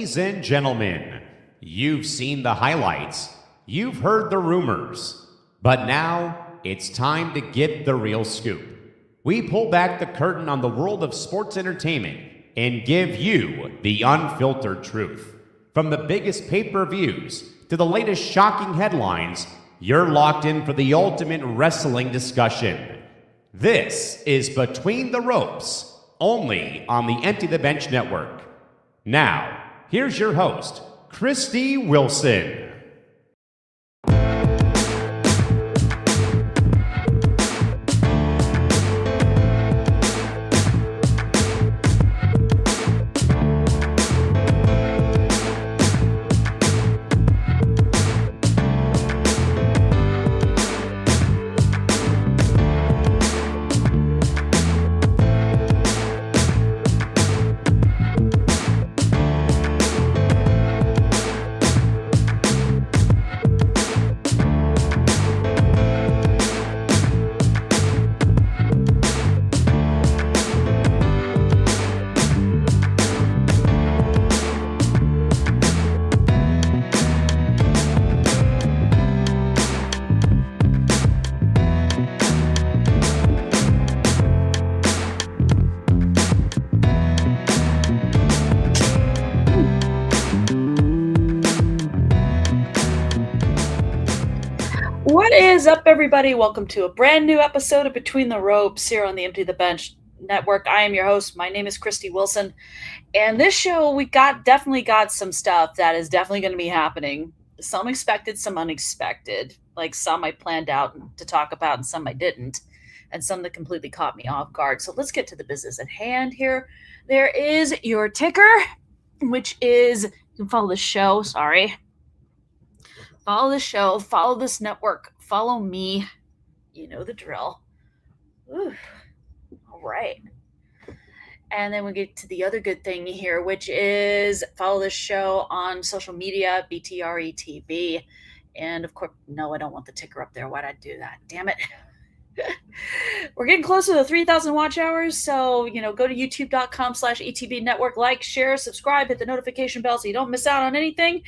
Ladies and gentlemen, you've seen the highlights, you've heard the rumors, but now it's time to get the real scoop. We pull back the curtain on the world of sports entertainment and give you the unfiltered truth. From the biggest pay-per-views to the latest shocking headlines, you're locked in for the ultimate wrestling discussion. This is Between the Ropes, only on the Empty the Bench Network. Now, here's your host, Kristie Wilson. What is up, everybody? Welcome to a brand new episode of Between the Ropes here on the Empty the Bench Network. I am your host. My name is Kristie Wilson. And this show, we definitely got some stuff that is definitely going to be happening. Some expected, some unexpected. Like some I planned out to talk about and some I didn't. And some that completely caught me off guard. So let's get to the business at hand here. There is your ticker, which is, you can follow the show, Follow the show, follow this network, follow me. You know the drill. Ooh. All right. And then we get to the other good thing here, which is follow this show on social media, BTRETV. And of course, no, I don't want the ticker up there. Why'd I do that? Damn it. We're getting close to the 3,000 watch hours. So, go to youtube.com/ETB network, like, share, subscribe, hit the notification bell so you don't miss out on anything.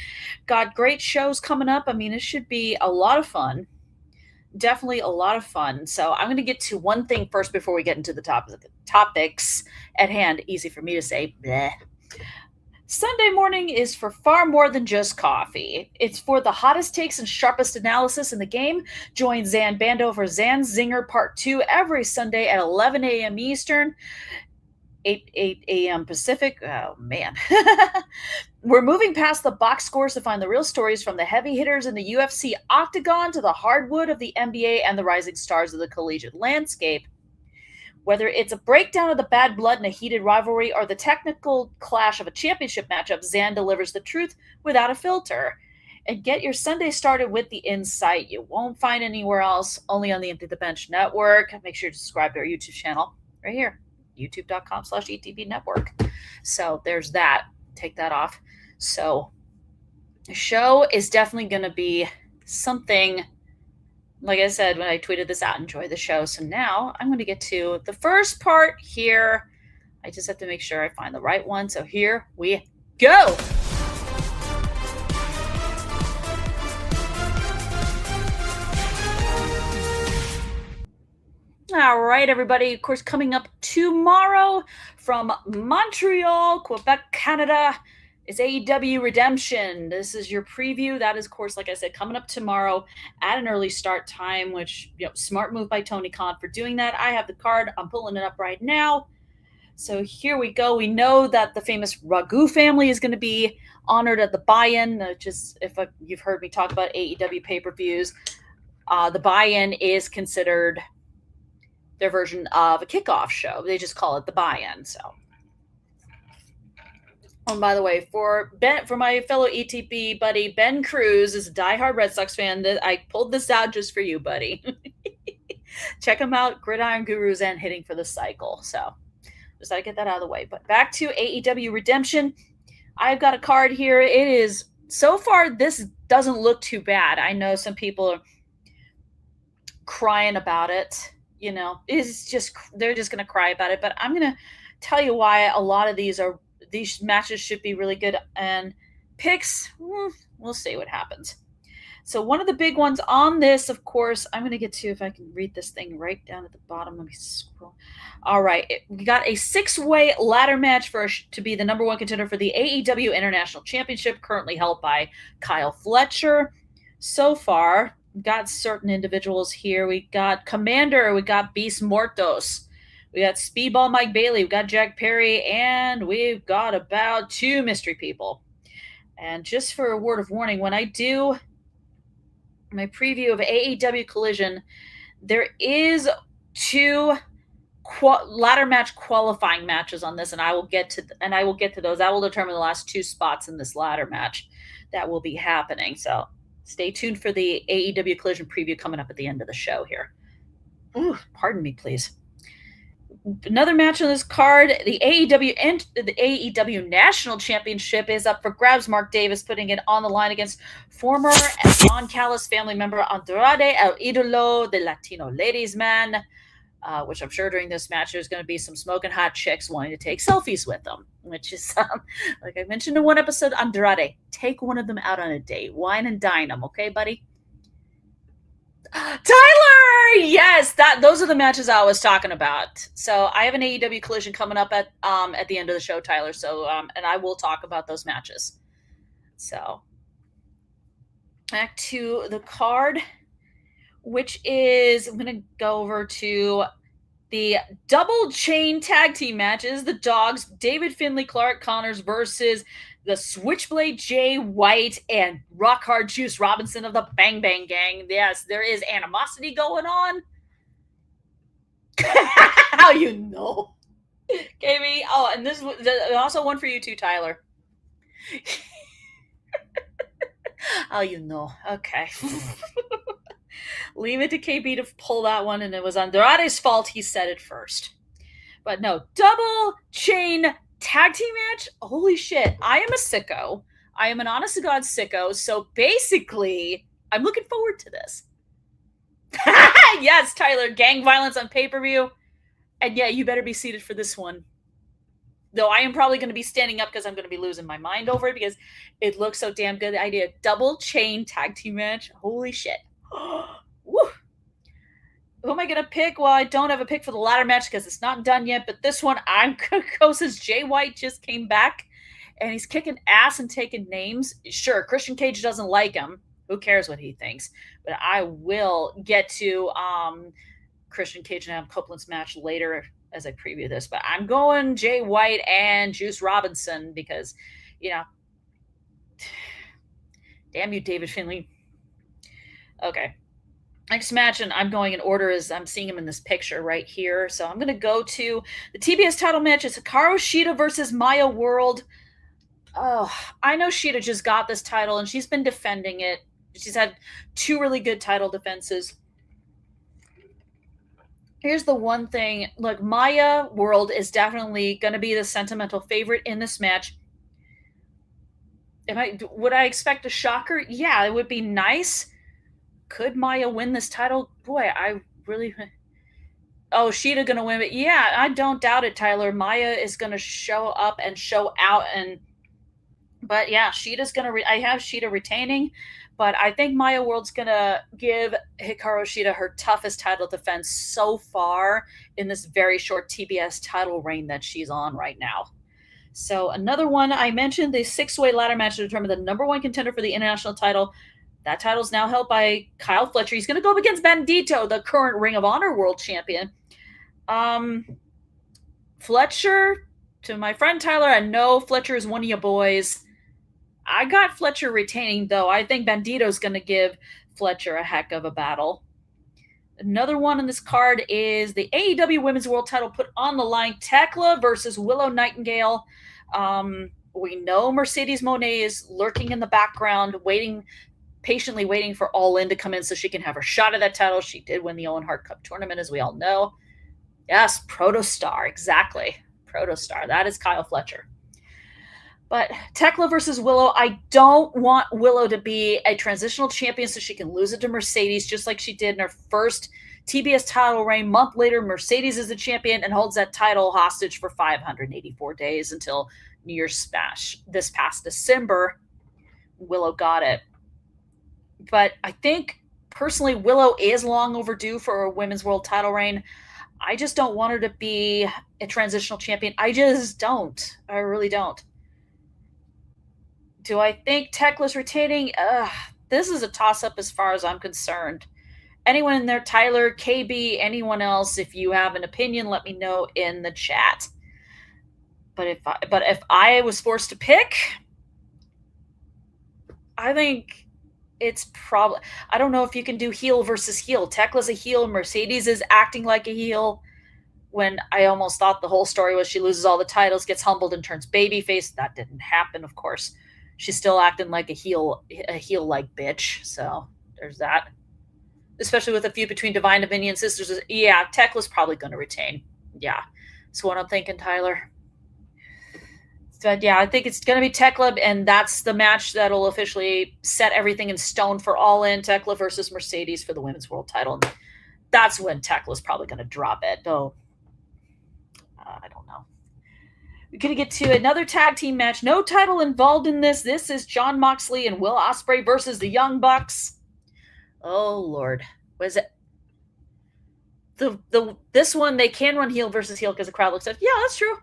Got great shows coming up. I mean, it should be a lot of fun. Definitely a lot of fun. So I'm going to get to one thing first before we get into the topics at hand. Easy for me to say. Bleh. Sunday morning is for far more than just coffee. It's for the hottest takes and sharpest analysis in the game. Join Zan Bando for Zan Zinger Part 2 every Sunday at 11 a.m. Eastern, 8 a.m. Pacific. Oh, man. We're moving past the box scores to find the real stories, from the heavy hitters in the UFC octagon to the hardwood of the NBA and the rising stars of the collegiate landscape. Whether it's a breakdown of the bad blood in a heated rivalry or the technical clash of a championship matchup, Zan delivers the truth without a filter. And get your Sunday started with the insight you won't find anywhere else, only on the Empty the Bench Network. Make sure to subscribe to our YouTube channel right here, youtube.com/ETB network. So there's that. Take that off. So the show is definitely going to be something. Like I said, when I tweeted this out, enjoy the show. So now I'm going to get to the first part here. I just have to make sure I find the right one. So here we go. All right, everybody. Of course, coming up tomorrow from Montreal, Quebec, Canada, it's AEW Redemption. This is your preview. That is, of course, like I said, coming up tomorrow at an early start time, which, smart move by Tony Khan for doing that. I have the card. I'm pulling it up right now. So here we go. We know that the famous Ragu family is going to be honored at the buy-in, which is, if you've heard me talk about AEW pay-per-views, the buy-in is considered their version of a kickoff show. They just call it the buy-in, so. And by the way, for my fellow ETP buddy, Ben Cruz is a diehard Red Sox fan. I pulled this out just for you, buddy. Check him out, Gridiron Gurus and Hitting for the Cycle. So just gotta get that out of the way. But back to AEW Redemption. I've got a card here. It is, so far, this doesn't look too bad. I know some people are crying about it. They're just going to cry about it. But I'm going to tell you why a lot of these are these matches should be really good. And picks, we'll see what happens. So one of the big ones on this, of course, I'm going to get to, if I can read this thing right down at the bottom. Let me scroll. All right. We got a 6-way ladder match to be the number one contender for the AEW International Championship, currently held by Kyle Fletcher. So far, got certain individuals here. We got Commander. We got Beast Mortos. We got Speedball Mike Bailey. We got Jack Perry. And we've got about 2 mystery people. And just for a word of warning, when I do my preview of AEW Collision, there is 2 ladder match qualifying matches on this, and I will get to those. I will determine the last 2 spots in this ladder match that will be happening. So stay tuned for the AEW Collision preview coming up at the end of the show here. Ooh, pardon me, please. Another match on this card, the AEW National Championship is up for grabs. Mark Davis putting it on the line against former Don Callis family member Andrade El Idolo, the Latino ladies man, which I'm sure during this match there's going to be some smoking hot chicks wanting to take selfies with them, which is, like I mentioned in one episode, Andrade, take one of them out on a date. Wine and dine them, okay, buddy? Tyler! Yes, those are the matches I was talking about. So I have an AEW Collision coming up at the end of the show, Tyler. So and I will talk about those matches. So back to the card, which is, I'm going to go over to the double chain tag team matches. The Dogs, David Finlay, Clark Connors versus the Switchblade Jay White and Rock Hard Juice Robinson of the Bang Bang Gang. Yes, there is animosity going on. How you know? KB. Oh, and this is also one for you too, Tyler. How you know? Okay. Leave it to KB to pull that one, and it was Andrade's fault. He said it first. But no, double chain tag team match? Holy shit. I am a sicko. I am an honest to God sicko. So basically, I'm looking forward to this. Yes, Tyler, gang violence on pay-per-view. And yeah, you better be seated for this one. Though I am probably going to be standing up because I'm going to be losing my mind over it because it looks so damn good. The idea, double chain tag team match. Holy shit. Woo. Who am I going to pick? Well, I don't have a pick for the ladder match because it's not done yet. But this one, I'm going to go since Jay White just came back and he's kicking ass and taking names. Sure, Christian Cage doesn't like him. Who cares what he thinks? But I will get to Christian Cage and Adam Copeland's match later as I preview this. But I'm going Jay White and Juice Robinson because, you know, damn you, David Finlay. Okay. Next match, and I'm going in order as I'm seeing him in this picture right here. So I'm going to go to the TBS title match. It's Hikaru Shida versus Maya World. Oh, I know Shida just got this title, and she's been defending it. She's had 2 really good title defenses. Here's the one thing. Look, Maya World is definitely going to be the sentimental favorite in this match. Would I expect a shocker? Yeah, it would be nice. Could Maya win this title? Boy, I really... Oh, Shida going to win it? Yeah, I don't doubt it, Tyler. Maya is going to show up and show out. But yeah, Shida's going to... I have Shida retaining, but I think Maya World's going to give Hikaru Shida her toughest title defense so far in this very short TBS title reign that she's on right now. So another one I mentioned, the 6-way ladder match to determine the number 1 contender for the international title. That title is now held by Kyle Fletcher. He's going to go up against Bandito, the current Ring of Honor World Champion. Fletcher, to my friend Tyler, I know Fletcher is one of your boys. I got Fletcher retaining, though. I think Bandito's going to give Fletcher a heck of a battle. Another one on this card is the AEW Women's World title put on the line. Tekla versus Willow Nightingale. We know Mercedes Moné is lurking in the background, patiently waiting for All In to come in so she can have her shot at that title. She did win the Owen Hart Cup tournament, as we all know. Yes, Protostar, exactly. Protostar. That is Kyle Fletcher. But Tekla versus Willow, I don't want Willow to be a transitional champion so she can lose it to Mercedes, just like she did in her first TBS title reign. A month later, Mercedes is the champion and holds that title hostage for 584 days until New Year's Smash this past December. Willow got it. But I think, personally, Willow is long overdue for a women's world title reign. I just don't want her to be a transitional champion. I just don't. I really don't. Do I think Tekla's retaining? This is a toss-up as far as I'm concerned. Anyone in there, Tyler, KB, anyone else, if you have an opinion, let me know in the chat. But if I was forced to pick, I think it's probably, I don't know if you can do heel versus heel. Tekla's a heel. Mercedes is acting like a heel, when I almost thought the whole story was she loses all the titles, gets humbled, and turns babyface. That didn't happen, of course. She's still acting like a heel-like bitch. So there's that. Especially with a feud between Divine Dominion sisters. Yeah, Tekla's probably going to retain. Yeah. That's what I'm thinking, Tyler. But yeah, I think it's going to be Tekla, and that's the match that'll officially set everything in stone for All In. Tekla versus Mercedes for the women's world title. And that's when Tekla's probably going to drop it. Though, I don't know. We're going to get to another tag team match. No title involved in this. This is Jon Moxley and Will Ospreay versus the Young Bucks. Oh, Lord. What is it? This one, they can run heel versus heel because the crowd looks like, yeah, that's true.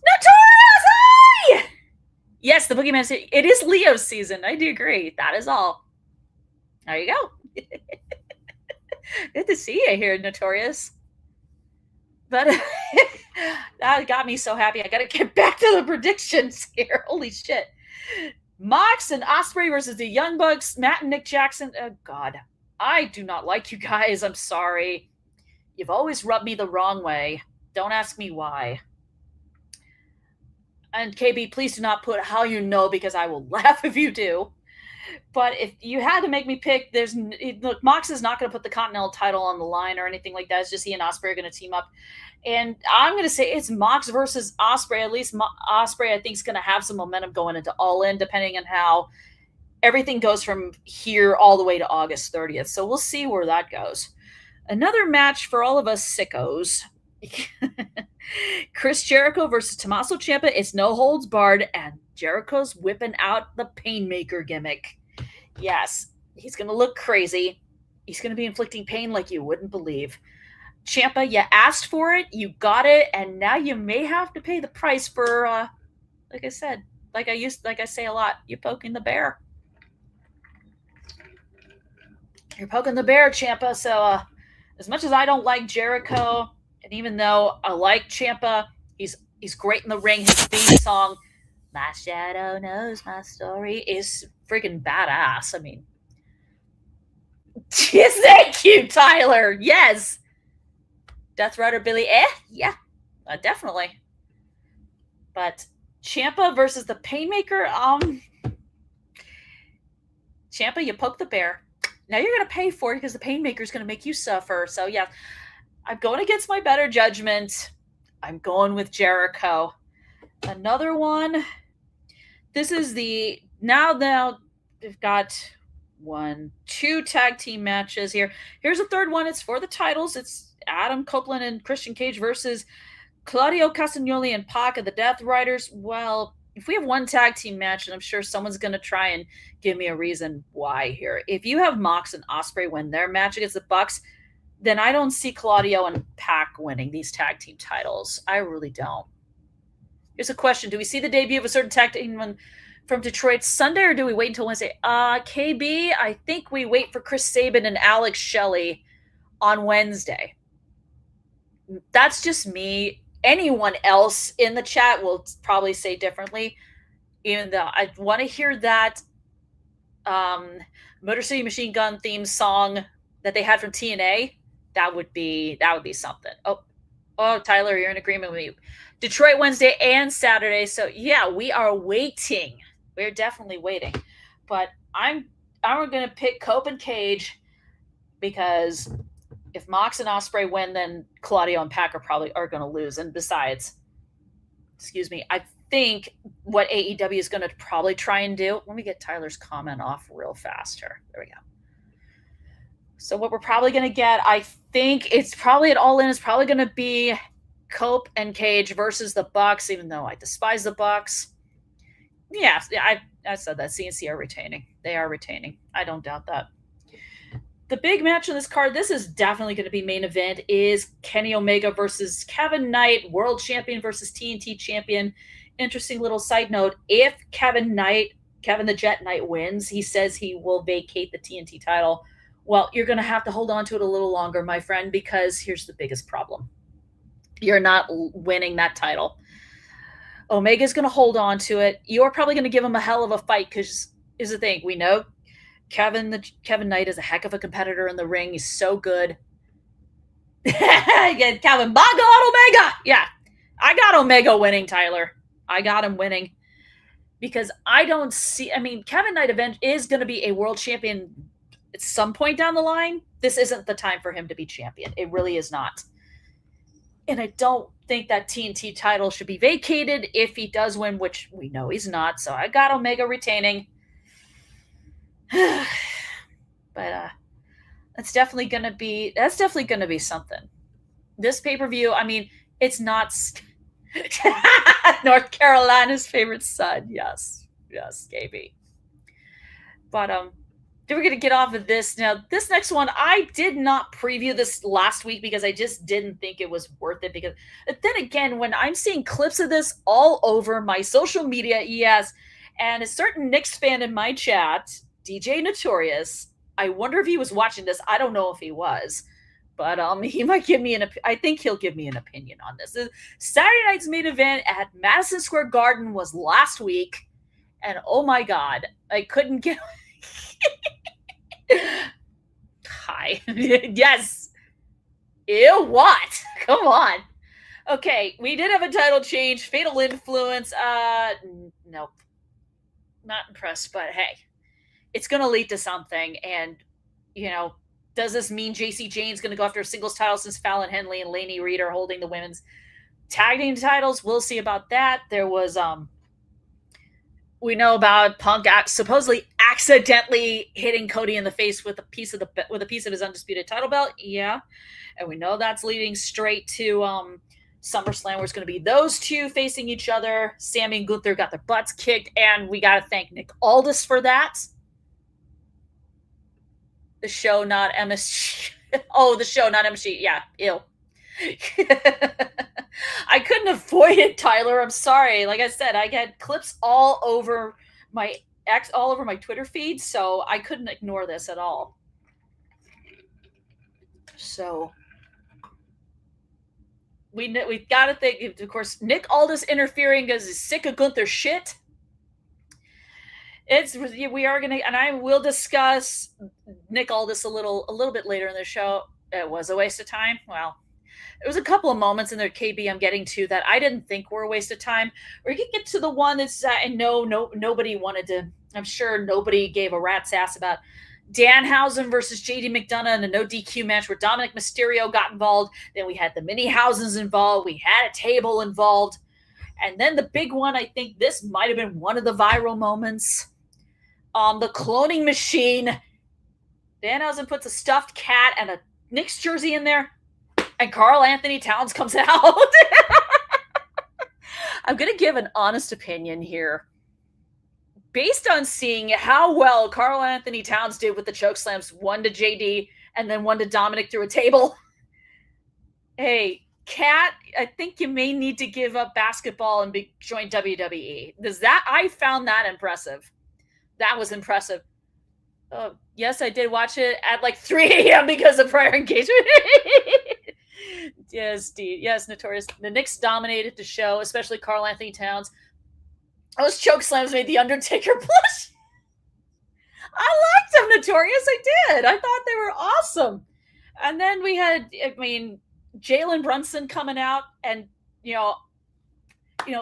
Notorious! Hey! Yes, the Boogeyman. It is Leo's season. I do agree. That is all. There you go. Good to see you here, Notorious. But that got me so happy. I got to get back to the predictions here. Holy shit. Mox and Ospreay versus the Young Bucks. Matt and Nick Jackson. Oh, God. I do not like you guys. I'm sorry. You've always rubbed me the wrong way. Don't ask me why. And KB, please do not put how you know, because I will laugh if you do. But if you had to make me pick, look, Mox is not going to put the Continental title on the line or anything like that. It's just he and Ospreay are going to team up. And I'm going to say it's Mox versus Ospreay. At least Ospreay, I think, is going to have some momentum going into All In, depending on how everything goes from here all the way to August 30th. So we'll see where that goes. Another match for all of us sickos. Chris Jericho versus Tommaso Ciampa. It's no holds barred, and Jericho's whipping out the Painmaker gimmick. Yes, he's going to look crazy. He's going to be inflicting pain like you wouldn't believe. Ciampa, you asked for it, you got it, and now you may have to pay the price for, like I said, like I say a lot, you're poking the bear. You're poking the bear, Ciampa. So, as much as I don't like Jericho, and even though I like Ciampa, he's great in the ring. His theme song, "My Shadow Knows My Story," is freaking badass. I mean, yes, thank you, Tyler. Yes. Death Rider Billy, yeah, definitely. But Ciampa versus the Painmaker, Ciampa, you poke the bear. Now you're going to pay for it because the Painmaker is going to make you suffer. So, yeah, I'm going against my better judgment. I'm going with Jericho. Another one. This is now we've got 2 tag team matches here. Here's a third one. It's for the titles. It's Adam Copeland and Christian Cage versus Claudio Castagnoli and Pac of the Death Riders. Well, if we have one tag team match, and I'm sure someone's going to try and give me a reason why here. If you have Mox and Ospreay win their match against the Bucks, then I don't see Claudio and Pac winning these tag team titles. I really don't. Here's a question. Do we see the debut of a certain tag team from Detroit Sunday, or do we wait until Wednesday? KB, I think we wait for Chris Sabin and Alex Shelley on Wednesday. That's just me. Anyone else in the chat will probably say differently, even though I want to hear that Motor City Machine Gun theme song that they had from TNA. That would be something. Oh, Tyler, you're in agreement with me. Detroit Wednesday and Saturday. So yeah, we are waiting. We're definitely waiting. But I'm going to pick Cope and Cage, because if Mox and Ospreay win, then Claudio and Pac are going to lose. And besides, I think what AEW is going to probably try and do. Let me get Tyler's comment off real fast here. There we go. So what we're probably going to get, I think it's probably at All In, is probably going to be Cope and Cage versus the Bucks, even though I despise the Bucks. Yeah, I said that. CNC are retaining. They are retaining. I don't doubt that. The big match on this card, this is definitely going to be main event, is Kenny Omega versus Kevin Knight, world champion versus TNT champion. Interesting little side note. If Kevin the Jet Knight wins, he says he will vacate the TNT title. Well, you're going to have to hold on to it a little longer, my friend, because here's the biggest problem. You're not winning that title. Omega's going to hold on to it. You're probably going to give him a hell of a fight because here's the thing. We know Kevin Knight is a heck of a competitor in the ring. He's so good. Kevin, by God, Omega. Yeah, I got Omega winning, Tyler. I got him winning because I don't see. I mean, Kevin Knight event is going to be a world champion at some point down the line. This isn't the time for him to be champion. It really is not. And I don't think that TNT title should be vacated if he does win, which we know he's not. So I got Omega retaining. But that's definitely gonna be something. This pay-per-view, I mean, it's not North Carolina's favorite son. Yes, KB. But we're gonna get off of this now. This next one, I did not preview this last week because I just didn't think it was worth it. Because then again, when I'm seeing clips of this all over my social media, yes, and a certain Knicks fan in my chat, DJ Notorious, I wonder if he was watching this. I don't know if he was, but he might give me I think he'll give me an opinion on this. Saturday night's main event at Madison Square Garden was last week, and oh my God, I couldn't get. Hi. Yes. Ew, what? Come on. Okay, we did have a title change. Fatal Influence. Nope. Not impressed, but hey. It's going to lead to something. And, does this mean JC Jane's going to go after a singles title since Fallon Henley and Lainey Reed are holding the women's tag team titles? We'll see about that. There was, we know about Punk supposedly accidentally hitting Cody in the face with a piece of his undisputed title belt. Yeah. And we know that's leading straight to, SummerSlam, where it's going to be those two facing each other. Sammy and Gunther got their butts kicked, and we got to thank Nick Aldis for that. The show, not MSG. Oh, the show, not MSG. Yeah, ew. I couldn't avoid it, Tyler. I'm sorry. Like I said, I get clips all over my Twitter feed, so I couldn't ignore this at all. So we got to think, of course, Nick Aldis interfering because he's sick of Gunther's shit. We are gonna, and I will discuss Nick Aldis a little bit later in the show. It was a waste of time. Well, there was a couple of moments in there, KB, I'm getting to that I didn't think were a waste of time. Or you can get to the one that's, and nobody wanted to. I'm sure nobody gave a rat's ass about Danhausen versus JD McDonough in a no DQ match where Dominic Mysterio got involved. Then we had the mini Housens involved. We had a table involved. And then the big one, I think this might have been one of the viral moments. The cloning machine. Danhausen puts a stuffed cat and a Knicks jersey in there. And Karl Anthony Towns comes out. I'm going to give an honest opinion here. Based on seeing how well Karl Anthony Towns did with the choke slams, one to JD and then one to Dominic through a table. Hey, Kat, I think you may need to give up basketball and join WWE. I found that impressive. That was impressive. Yes, I did watch it at like 3 a.m. because of prior engagement. Yes, Notorious. The Knicks dominated the show, especially Karl Anthony Towns. Those choke slams made The Undertaker blush. I liked them, Notorious. I did. I thought they were awesome. And then we had, Jalen Brunson coming out and,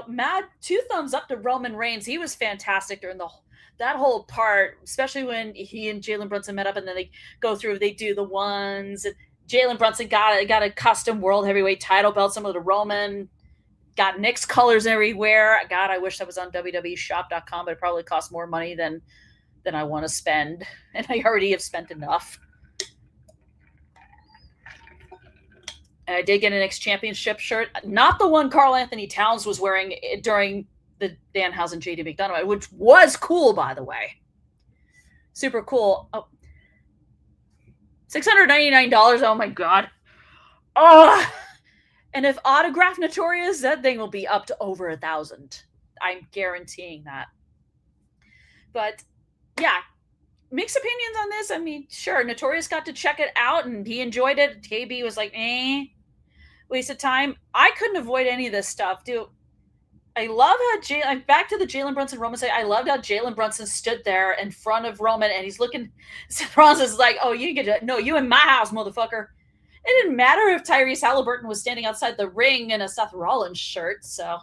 mad 2 thumbs up to Roman Reigns. He was fantastic during that whole part, especially when he and Jalen Brunson met up and then they do the ones. And Jalen Brunson got a custom world heavyweight title belt, some of the Roman, got Knicks colors everywhere. God, I wish that was on WWEshop.com, but it probably costs more money than I want to spend. And I already have spent enough. And I did get an X Championship shirt, not the one Karl Anthony Towns was wearing during the Danhausen JD McDonough, which was cool, by the way. Super cool. Oh, $699. Oh my God. Oh, and if autograph Notorious, that thing will be up to over 1,000. I'm guaranteeing that. But yeah, mixed opinions on this. I mean, sure, Notorious got to check it out and he enjoyed it. KB was like, waste of time. I couldn't avoid any of this stuff, dude. I love how back to the Jalen Brunson Roman side. I loved how Jalen Brunson stood there in front of Roman and he's looking. Bronson's like, "Oh, you get it? No, you in my house, motherfucker." It didn't matter if Tyrese Halliburton was standing outside the ring in a Seth Rollins shirt. So,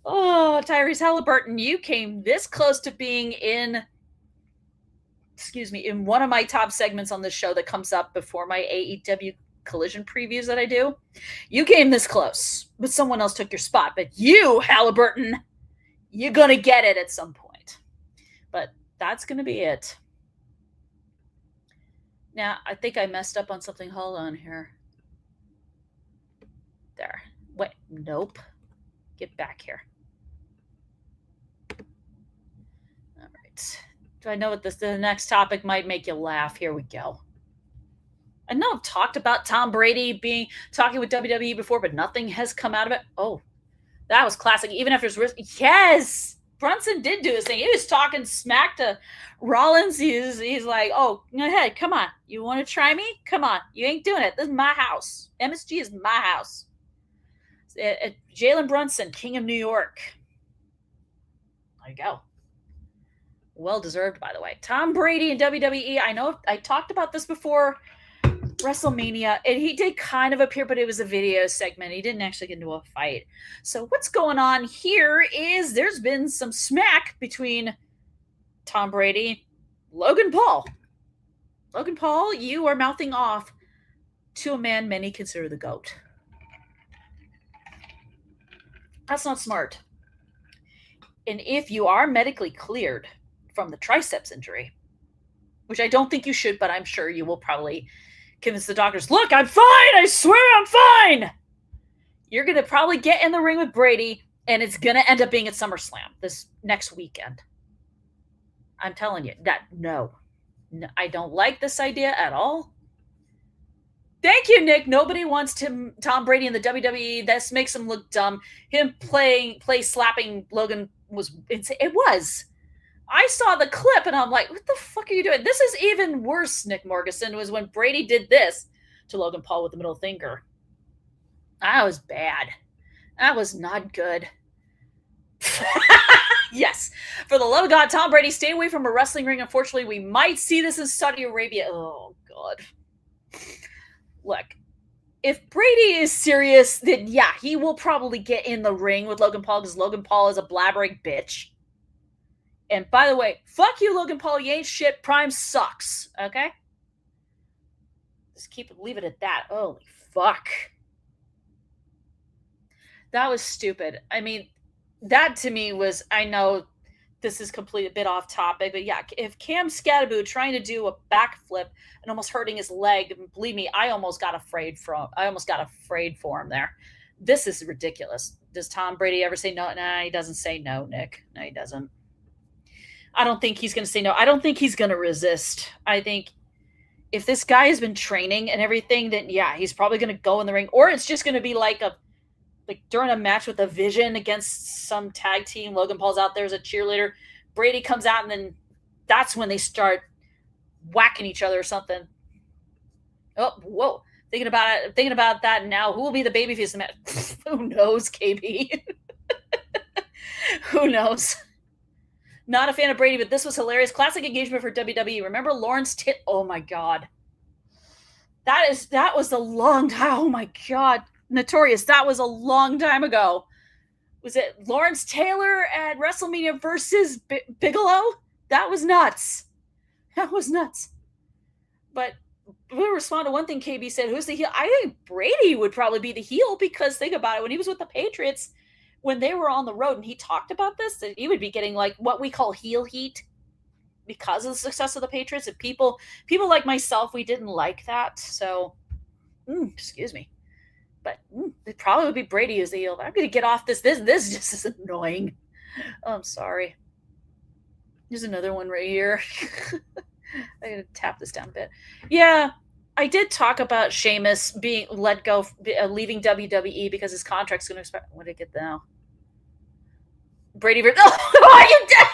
oh, Tyrese Halliburton, you came this close to being in one of my top segments on this show that comes up before my AEW Collision previews that I do. You came this close, but someone else took your spot. But you, Halliburton, you're going to get it at some point. But that's going to be it. Now, I think I messed up on something. Hold on here. There. Wait, nope. Get back here. All right. Do I know what the next topic might make you laugh? Here we go. I know I've talked about Tom Brady talking with WWE before, but nothing has come out of it. Oh, that was classic. Even after his wrist. Yes! Brunson did do his thing. He was talking smack to Rollins. He's like, "Oh, go ahead. Come on. You want to try me? Come on. You ain't doing it. This is my house. MSG is my house." Jalen Brunson, King of New York. There you go. Well deserved, by the way. Tom Brady and WWE. I know I talked about this before. WrestleMania, and he did kind of appear, but it was a video segment. He didn't actually get into a fight. So what's going on here is there's been some smack between Tom Brady, Logan Paul. Logan Paul, you are mouthing off to a man many consider the GOAT. That's not smart. And if you are medically cleared from the triceps injury, which I don't think you should, but I'm sure you will probably convince the doctors, "Look, I'm fine. I swear I'm fine." You're going to probably get in the ring with Brady, and it's going to end up being at SummerSlam this next weekend. I'm telling you that no, I don't like this idea at all. Thank you, Nick. Nobody wants Tom Brady in the WWE. This makes him look dumb. Him slapping Logan was insane. It was. I saw the clip and I'm like, what the fuck are you doing? This is even worse, Nick Morgeson, was when Brady did this to Logan Paul with the middle finger. That was bad. That was not good. Yes. For the love of God, Tom Brady, stay away from a wrestling ring. Unfortunately, we might see this in Saudi Arabia. Oh, God. Look, if Brady is serious, then yeah, he will probably get in the ring with Logan Paul because Logan Paul is a blabbering bitch. And by the way, fuck you, Logan Paul. You ain't shit. Prime sucks. Okay? Just leave it at that. Holy fuck. That was stupid. I mean, that to me was, I know this is completely a bit off topic, but yeah, if Cam Scatterboot trying to do a backflip and almost hurting his leg, believe me, I almost got afraid for him there. This is ridiculous. Does Tom Brady ever say no? Nah, he doesn't say no, Nick. No, he doesn't. I don't think he's going to say no. I don't think he's going to resist. I think if this guy has been training and everything, then yeah, he's probably going to go in the ring. Or it's just going to be like during a match with a Vision against some tag team. Logan Paul's out there as a cheerleader. Brady comes out and then that's when they start whacking each other or something. Oh, whoa. Thinking about that now. Who will be the babyface in the match? Who knows, KB? Who knows? Not a fan of Brady, but this was hilarious. Classic engagement for WWE. Remember Lawrence oh my God. That was a long time. Oh my God. Notorious. That was a long time ago. Was it Lawrence Taylor at WrestleMania versus Bigelow? That was nuts. That was nuts. But we'll respond to one thing KB said. Who's the heel? I think Brady would probably be the heel because think about it. When he was with the Patriots, when they were on the road and he talked about this, that he would be getting like what we call heel heat because of the success of the Patriots. And people like myself, we didn't like that. So Excuse me. But it probably would be Brady as the heel. I'm going to get off this. This just is annoying. Oh, I'm sorry. There's another one right here. I got to tap this down a bit. Yeah, I did talk about Sheamus being let go, leaving WWE because his contract's going to expire. What did I get now? Brady. Oh, are you dead?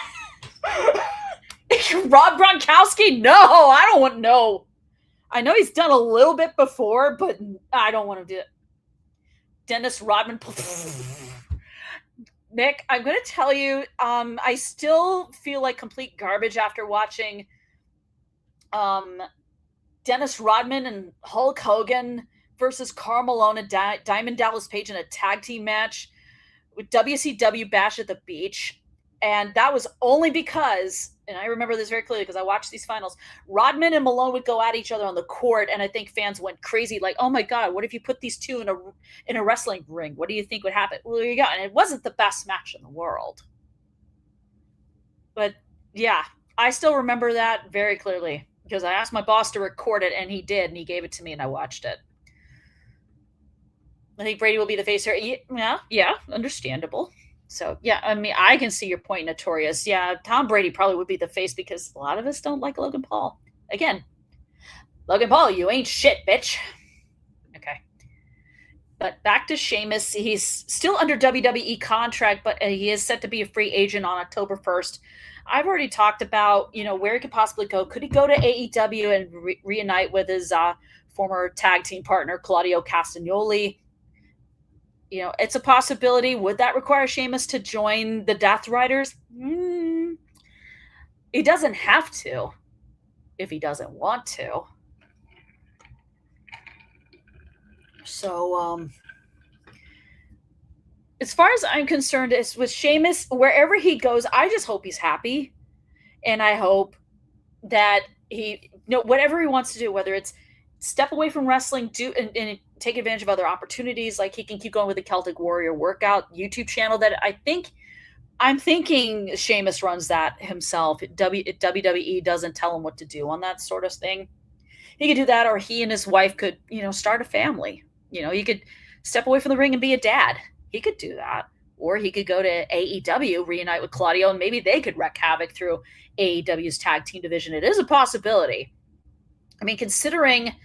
Rob Gronkowski? No, I don't want. No. I know he's done a little bit before, but I don't want to do it. Dennis Rodman. Nick, I'm going to tell you, I still feel like complete garbage after watching Dennis Rodman and Hulk Hogan versus Karl Malone and Diamond Dallas Page in a tag team match with WCW Bash at the Beach. And that was only because, and I remember this very clearly because I watched these finals, Rodman and Malone would go at each other on the court, and I think fans went crazy, like, oh my God, what if you put these two in a wrestling ring? What do you think would happen? Well, there you go. And it wasn't the best match in the world. But yeah, I still remember that very clearly because I asked my boss to record it, and he did, and he gave it to me, and I watched it. I think Brady will be the face here. Yeah, understandable. So, yeah, I mean, I can see your point, Notorious. Yeah, Tom Brady probably would be the face because a lot of us don't like Logan Paul. Again, Logan Paul, you ain't shit, bitch. Okay. But back to Sheamus. He's still under WWE contract, but he is set to be a free agent on October 1st. I've already talked about, where he could possibly go. Could he go to AEW and reunite with his former tag team partner, Claudio Castagnoli? It's a possibility. Would that require Sheamus to join the Death Riders? He doesn't have to if he doesn't want to. So, as far as I'm concerned, is with Sheamus, wherever he goes, I just hope he's happy. And I hope that he, whatever he wants to do, whether it's step away from wrestling, and take advantage of other opportunities, like he can keep going with the Celtic Warrior workout YouTube channel that I'm thinking Sheamus runs that himself. WWE doesn't tell him what to do on that sort of thing. He could do that, or he and his wife could, start a family. He could step away from the ring and be a dad. He could do that. Or he could go to AEW, reunite with Claudio, and maybe they could wreak havoc through AEW's tag team division. It is a possibility. I mean, considering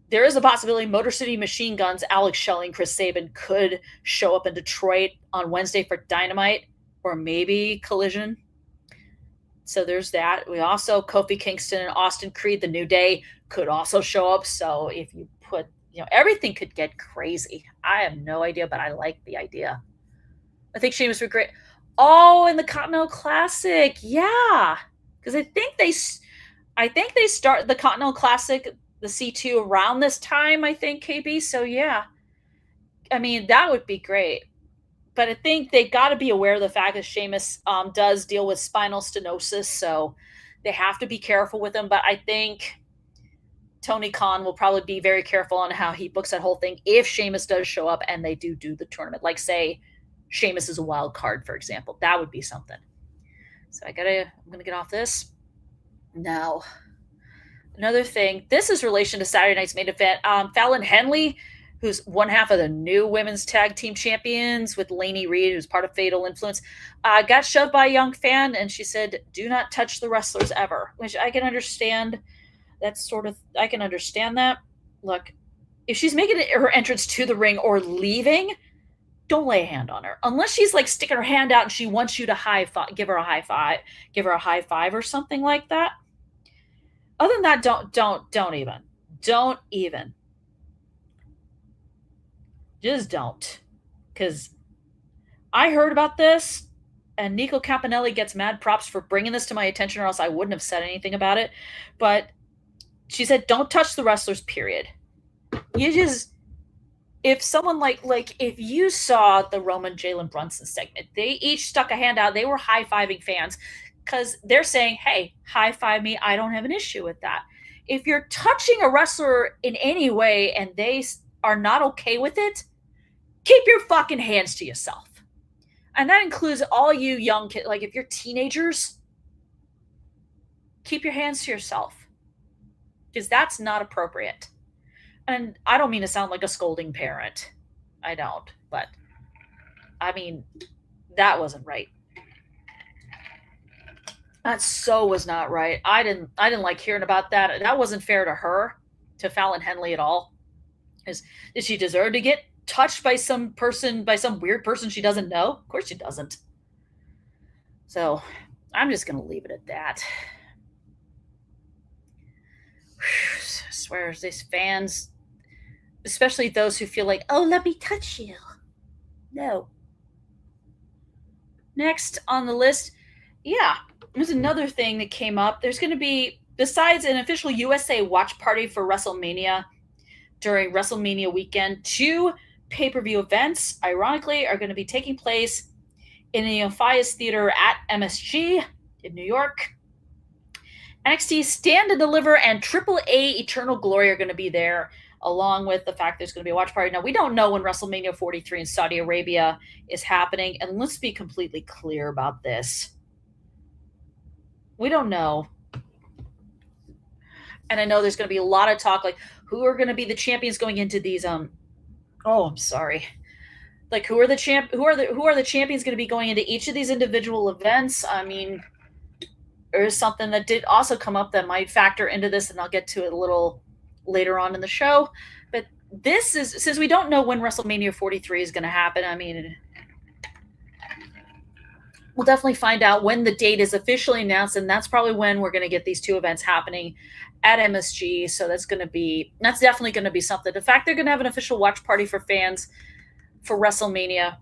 there is a possibility Motor City Machine Guns, Alex Shelley, and Chris Sabin could show up in Detroit on Wednesday for Dynamite, or maybe Collision. So there's that. We also, Kofi Kingston and Austin Creed, the New Day, could also show up. So if you put, everything could get crazy. I have no idea, but I like the idea. I think Sheamus would be great. Oh, in the Continental Classic. Yeah. Because I think they start the Continental Classic, the C2, around this time, I think, KB. So, yeah. I mean, that would be great. But I think they got to be aware of the fact that Sheamus does deal with spinal stenosis, so they have to be careful with him. But I think Tony Khan will probably be very careful on how he books that whole thing if Sheamus does show up and they do the tournament. Like, say, Sheamus is a wild card, for example. That would be something. So I'm going to get off this. Now, another thing. This is relation to Saturday night's main event. Fallon Henley, who's one half of the new women's tag team champions with Lainey Reed, who's part of Fatal Influence, got shoved by a young fan, and she said, "Do not touch the wrestlers ever," which I can understand. I can understand that. Look, if she's making her entrance to the ring or leaving, don't lay a hand on her. Unless she's like sticking her hand out and she wants you to give her a high five or something like that. Other than that, don't even. Just don't. Because I heard about this, and Nico Campanelli gets mad props for bringing this to my attention, or else I wouldn't have said anything about it. But she said, don't touch the wrestlers, period. If someone if you saw the Roman Jalen Brunson segment, they each stuck a hand out. They were high-fiving fans because they're saying, hey, high-five me. I don't have an issue with that. If you're touching a wrestler in any way and they are not okay with it, keep your fucking hands to yourself. And that includes all you young kids. Like, if you're teenagers, keep your hands to yourself. Because that's not appropriate. and I don't mean to sound like a scolding parent. I don't, but I mean, that wasn't right. That so was not right. I didn't like hearing about that. That wasn't fair to her, to Fallon Henley at all. Did she deserve to get touched by some weird person she doesn't know? Of course she doesn't. So I'm just going to leave it at that. I swear, these fans, especially those who feel like, oh, let me touch you. No. Next on the list, there's another thing that came up. There's going to be, besides an official USA watch party for WrestleMania during WrestleMania weekend, 2 pay-per-view events, ironically, are going to be taking place in the Amphis Theater at MSG in New York. NXT Stand and Deliver and AAA Eternal Glory are going to be there, along with the fact there's going to be a watch party. Now, we don't know when WrestleMania 43 in Saudi Arabia is happening, and let's be completely clear about this. We don't know. And I know there's going to be a lot of talk, like, who are going to be the champions going into these, I'm sorry. Like, who are the champions going to be going into each of these individual events? I mean, there's something that did also come up that might factor into this, and I'll get to it a little later on in the show. But this is, since we don't know when WrestleMania 43 is going to happen, I mean, we'll definitely find out when the date is officially announced, and that's probably when we're going to get these 2 events happening at MSG. So that's definitely going to be something. The fact they're going to have an official watch party for fans for WrestleMania,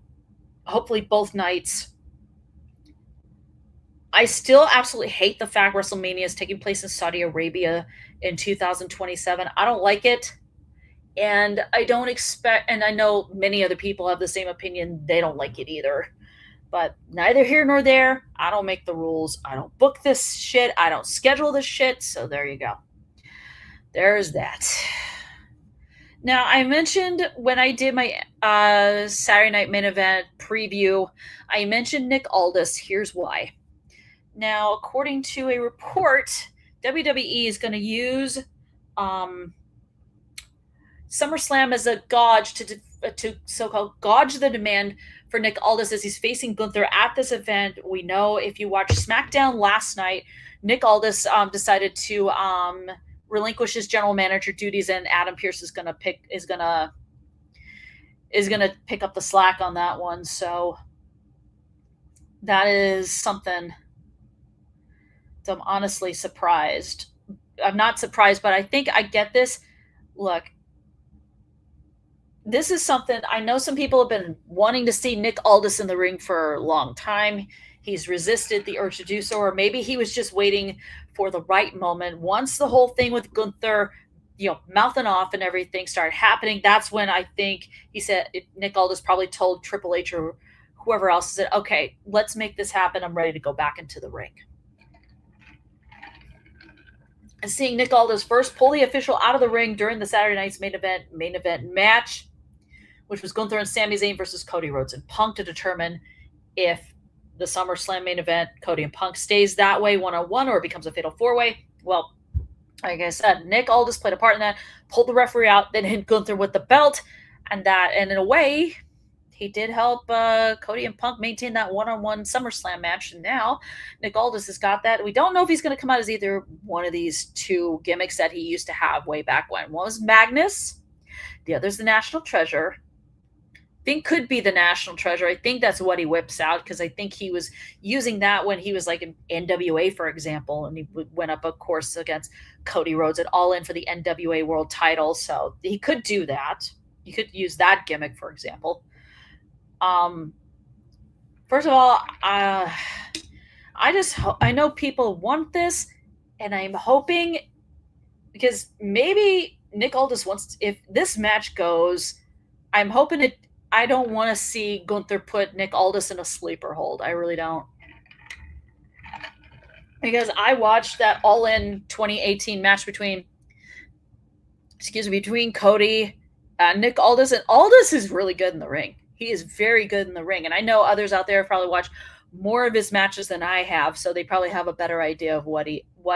hopefully both nights. I still absolutely hate the fact WrestleMania is taking place in Saudi Arabia in 2027. I don't like it. And I don't expect, and I know many other people have the same opinion. They don't like it either. But neither here nor there. I don't make the rules. I don't book this shit. I don't schedule this shit. So there you go. There's that. Now, I mentioned when I did my Saturday Night Main Event preview, I mentioned Nick Aldis. Here's why. Now, according to a report, WWE is going to use SummerSlam as a gauge to so-called gauge the demand for Nick Aldis as he's facing Gunther at this event. We know, if you watched SmackDown last night, Nick Aldis decided to relinquish his general manager duties, and Adam Pearce is gonna pick up the slack on that one. So that is something. So I'm honestly surprised. I'm not surprised, but I think I get this. Look, this is something, I know some people have been wanting to see Nick Aldis in the ring for a long time. He's resisted the urge to do so, or maybe he was just waiting for the right moment. Once the whole thing with Gunther, mouthing off and everything started happening, that's when I think he said, Nick Aldis probably told Triple H or whoever else, said, okay, let's make this happen. I'm ready to go back into the ring. And seeing Nick Aldis first pull the official out of the ring during the Saturday night's main event match, which was Gunther and Sami Zayn versus Cody Rhodes and Punk, to determine if the SummerSlam main event, Cody and Punk, stays that way one-on-one or becomes a fatal 4-way. Well, like I said, Nick Aldis played a part in that, pulled the referee out, then hit Gunther with the belt, and in a way, he did help Cody and Punk maintain that one-on-one SummerSlam match. And now Nick Aldis has got that. We don't know if he's going to come out as either one of these 2 gimmicks that he used to have way back when. One was Magnus. The other's the National Treasure. I think could be the National Treasure. I think that's what he whips out, because I think he was using that when he was like in NWA, for example, and he went up, of course, against Cody Rhodes at All In for the NWA World Title. So he could do that. He could use that gimmick, for example. First of all, I know people want this, and I'm hoping, because maybe Nick Aldis wants, if this match goes, I'm hoping I don't want to see Gunther put Nick Aldis in a sleeper hold. I really don't. Because I watched that All In 2018 match between Cody and Nick Aldis, and Aldis is really good in the ring. He is very good in the ring. And I know others out there have probably watched more of his matches than I have, so they probably have a better idea of what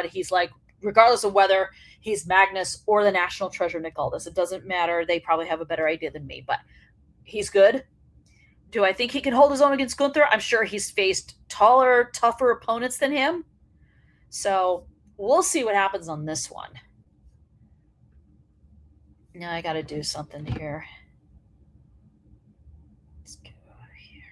he's like regardless of whether he's Magnus or the national treasure Nick Aldis. It doesn't matter. They probably have a better idea than me, but he's good. Do I think he can hold his own against Gunther? I'm sure he's faced taller, tougher opponents than him. So we'll see what happens on this one. Now I got to do something here. Let's go here.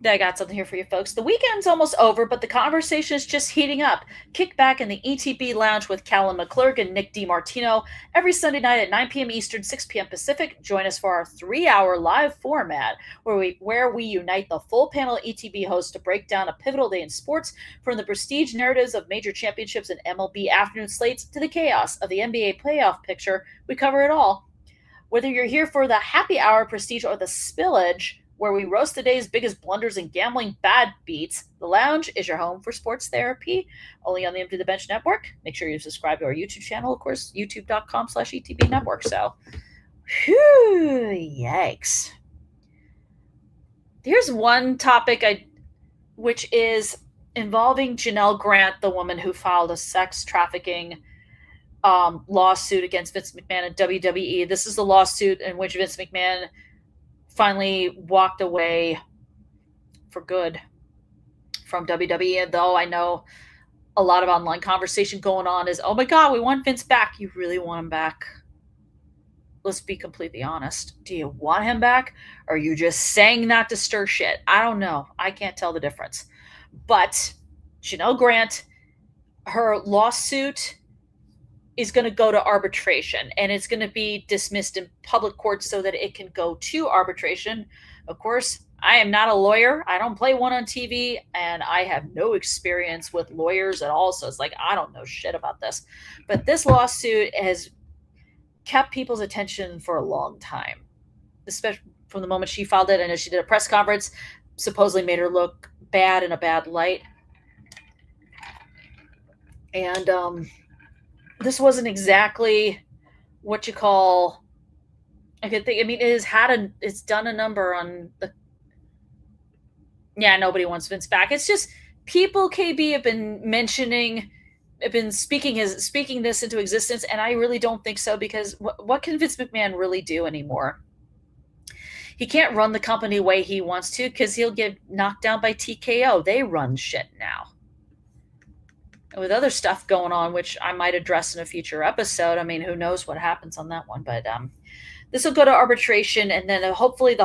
I got something here for you folks. The weekend's almost over, but the conversation is just heating up. Kick back in the ETB Lounge with Callum McClurg and Nick DiMartino every Sunday night at 9 p.m. Eastern, 6 p.m. Pacific. Join us for our 3-hour live format where we unite the full panel ETB hosts to break down a pivotal day in sports, from the prestige narratives of major championships and MLB afternoon slates to the chaos of the NBA playoff picture. We cover it all. Whether you're here for the happy hour prestige or the spillage, where we roast the day's biggest blunders and gambling bad beats, the Lounge is your home for sports therapy, only on the Empty the Bench Network. Make sure you subscribe to our YouTube channel, of course, youtube.com/ETB Network. So, yikes. Here's one topic which is involving Janelle Grant, the woman who filed a sex trafficking lawsuit against Vince McMahon and WWE. This is the lawsuit in which Vince McMahon finally walked away for good from WWE. And though I know a lot of online conversation going on is, oh my God, we want Vince back. You really want him back? Let's be completely honest. Do you want him back? Or are you just saying that to stir shit? I don't know. I can't tell the difference. But Janelle Grant, her lawsuit is going to go to arbitration, and it's going to be dismissed in public court so that it can go to arbitration. Of course, I am not a lawyer. I don't play one on TV, and I have no experience with lawyers at all. So it's like, I don't know shit about this. But this lawsuit has kept people's attention for a long time, especially from the moment she filed it. I know she did a press conference, supposedly made her look bad in a bad light. And, this wasn't exactly what you call a good thing. I mean, it's done a number on the. Yeah, nobody wants Vince back. It's just people, KB, have been speaking this into existence, and I really don't think so, because what can Vince McMahon really do anymore? He can't run the company the way he wants to, because he'll get knocked down by TKO. They run shit now. With other stuff going on, which I might address in a future episode. I mean, who knows what happens on that one. But this will go to arbitration, and then hopefully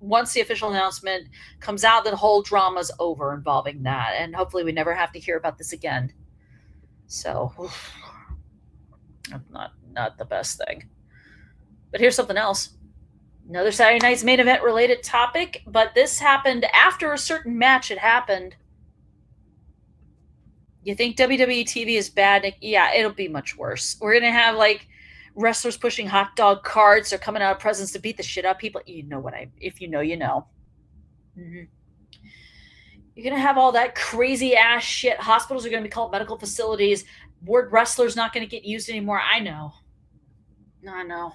once the official announcement comes out, the whole drama's over involving that. And hopefully we never have to hear about this again. So, not the best thing. But here's something else. Another Saturday Night's Main Event related topic, but this happened after a certain match had happened. You think WWE TV is bad? Yeah, it'll be much worse. We're going to have wrestlers pushing hot dog carts or coming out of presents to beat the shit out of people. You know if you know, you know. Mm-hmm. You're going to have all that crazy ass shit. Hospitals are going to be called medical facilities. Word wrestlers not going to get used anymore. I know. I know.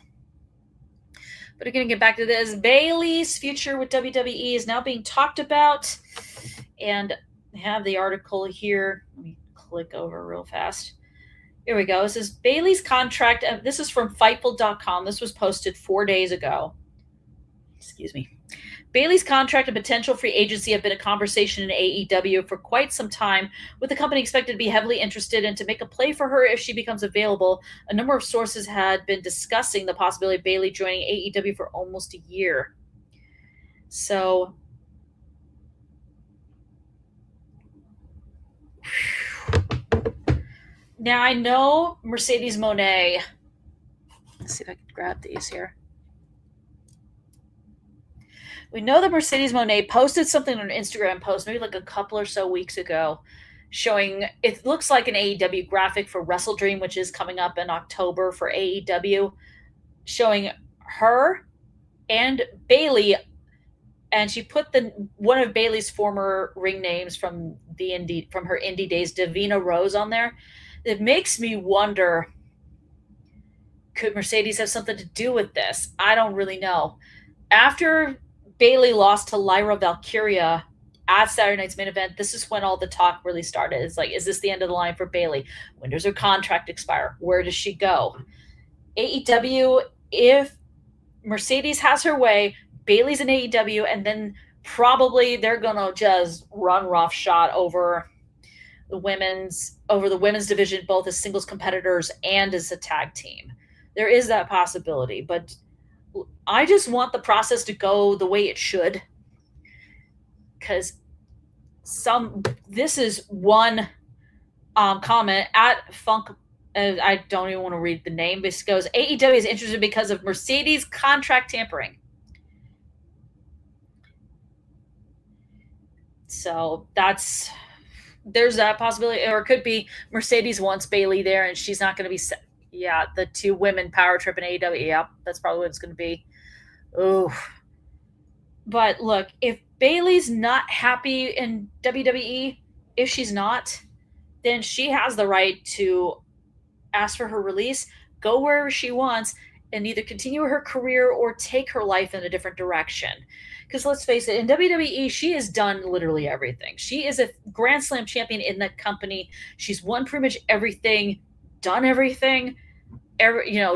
But we're going to get back to this. Bayley's future with WWE is now being talked about. And I have the article here. Let me click over real fast. Here we go. This is Bayley's contract. This is from Fightful.com. This was posted 4 days ago. Excuse me. Bayley's contract and potential free agency have been a conversation in AEW for quite some time, with the company expected to be heavily interested in to make a play for her if she becomes available. A number of sources had been discussing the possibility of Bayley joining AEW for almost a year. So, now I know Mercedes Moné. Let's see if I can grab these here. We know that Mercedes Moné posted something on an Instagram post, maybe a couple or so weeks ago, showing, it looks like an AEW graphic for Wrestle Dream, which is coming up in October for AEW, showing her and Bayley, and she put one of Bayley's former ring names from her indie days, Davina Rose, on there. It makes me wonder, could Mercedes have something to do with this? I don't really know. After Bayley lost to Lyra Valkyria at Saturday night's main event, this is when all the talk really started. It's like, is this the end of the line for Bayley? When does her contract expire? Where does she go? AEW, if Mercedes has her way, Bayley's in AEW, and then probably they're gonna just run roughshod over the women's division, both as singles competitors and as a tag team. There is that possibility, but I just want the process to go the way it should. Because this is one comment at Funk. I don't even want to read the name. This goes, AEW is interested because of Mercedes contract tampering. So there's that possibility, or it could be Mercedes wants Bayley there, and she's not going to be. Yeah, the two women power trip in AEW. Yeah, that's probably what it's going to be. Oh, but look, if Bayley's not happy in WWE, if she's not, then she has the right to ask for her release, go wherever she wants, and either continue her career or take her life in a different direction. Because let's face it, in WWE, she has done literally everything. She is a Grand Slam champion in that company. She's won pretty much everything, done everything.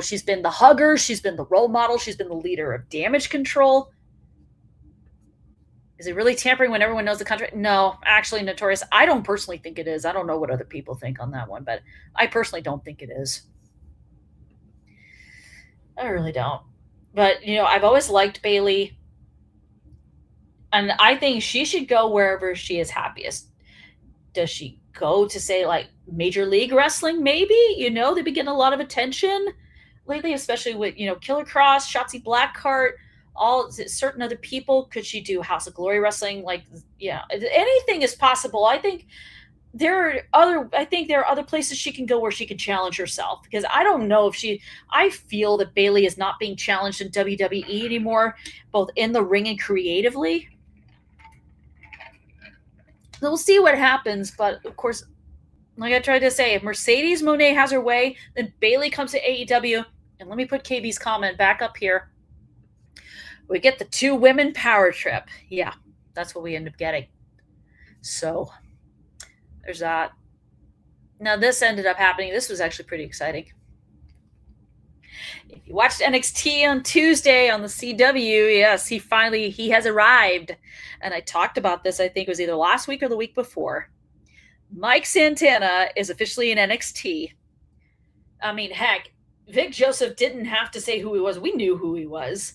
She's been the hugger. She's been the role model. She's been the leader of Damage Control. Is it really tampering when everyone knows the contract? No, actually, Notorious, I don't personally think it is. I don't know what other people think on that one, but I personally don't think it is. I really don't. But, I've always liked Bayley. And I think she should go wherever she is happiest. Does she go to, say, like Major League Wrestling? Maybe. They've been getting a lot of attention lately, especially with, Killer Cross, Shotzi Blackheart, all certain other people. Could she do House of Glory Wrestling? Anything is possible. I think there are other places she can go where she can challenge herself, because I don't know if I feel that Bayley is not being challenged in WWE anymore, both in the ring and creatively. So we'll see what happens, but of course, like I tried to say, if Mercedes Moné has her way, then Bayley comes to AEW, and let me put KB's comment back up here. We get the two women power trip. Yeah, that's what we end up getting. So there's that. Now this ended up happening. This was actually pretty exciting. If you watched NXT on Tuesday on the CW, yes, he has arrived. And I talked about this, I think it was either last week or the week before. Mike Santana is officially in NXT. I mean, heck, Vic Joseph didn't have to say who he was. We knew who he was.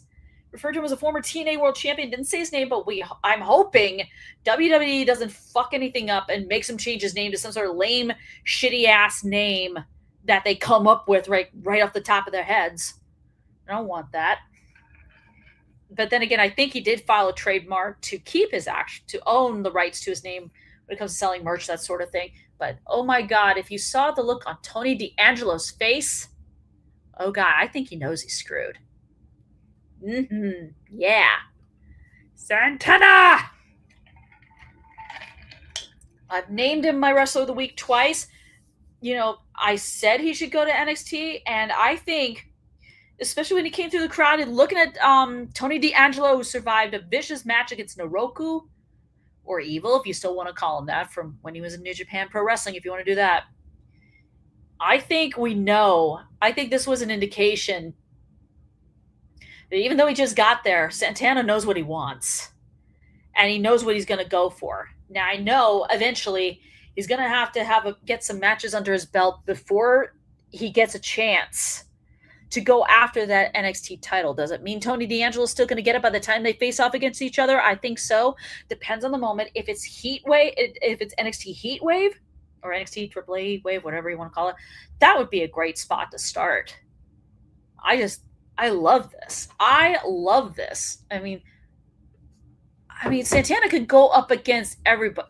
Referred to him as a former TNA World Champion. Didn't say his name, but I'm hoping WWE doesn't fuck anything up and makes him change his name to some sort of lame, shitty-ass name that they come up with right off the top of their heads. I don't want that. But then again, I think he did file a trademark to keep his action, to own the rights to his name when it comes to selling merch, that sort of thing. But, oh my God, if you saw the look on Tony D'Angelo's face, oh God, I think he knows he's screwed. Yeah. Santana! I've named him my Wrestler of the Week twice. I said he should go to NXT, and I think, especially when he came through the crowd and looking at Tony D'Angelo, who survived a vicious match against Naroku, or Evil, if you still want to call him that, from when he was in New Japan Pro Wrestling, if you want to do that. I think this was an indication that even though he just got there, Santana knows what he wants. And he knows what he's going to go for. Now, I know eventually he's going to have get some matches under his belt before he gets a chance to go after that NXT title. Does it mean Tony D'Angelo is still going to get it by the time they face off against each other? I think so. Depends on the moment. If it's NXT Heat Wave or NXT AAA Wave, whatever you want to call it, that would be a great spot to start. I love this. I love this. I mean, Santana could go up against everybody.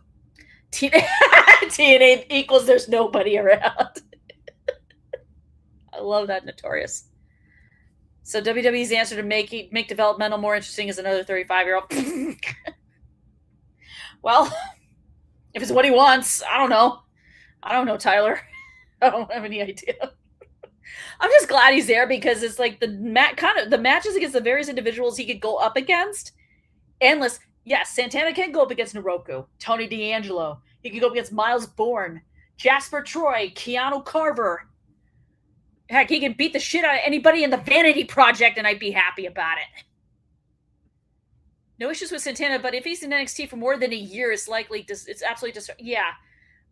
TNA equals there's nobody around. I love that, Notorious. So WWE's answer to make developmental more interesting is another 35-year-old. Well, if it's what he wants, I don't know. I don't know, Tyler. I don't have any idea. I'm just glad he's there, because it's like the matches against the various individuals he could go up against. Endless. Yes, Santana can go up against Naroku, Tony D'Angelo. He can go up against Miles Bourne, Jasper Troy, Keanu Carver. Heck, he can beat the shit out of anybody in the Vanity Project, and I'd be happy about it. No issues with Santana, but if he's in NXT for more than a year, it's likely it's absolutely just yeah.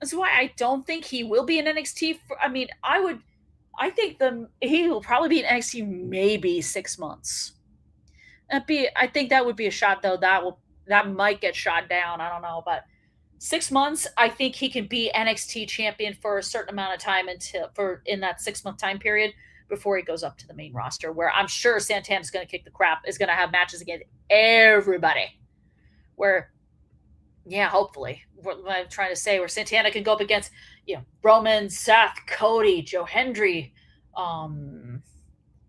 That's why I don't think he will be in NXT. I think he will probably be in NXT maybe 6 months. I think that would be a shot though. That might get shot down. I don't know, but 6 months, I think he can be NXT champion for a certain amount of time in that 6 month time period before he goes up to the main roster, where I'm sure Santana's going to kick the crap, is going to have matches against everybody. Where, yeah, hopefully, what I'm trying to say, where Santana can go up against, Roman, Seth, Cody, Joe Hendry,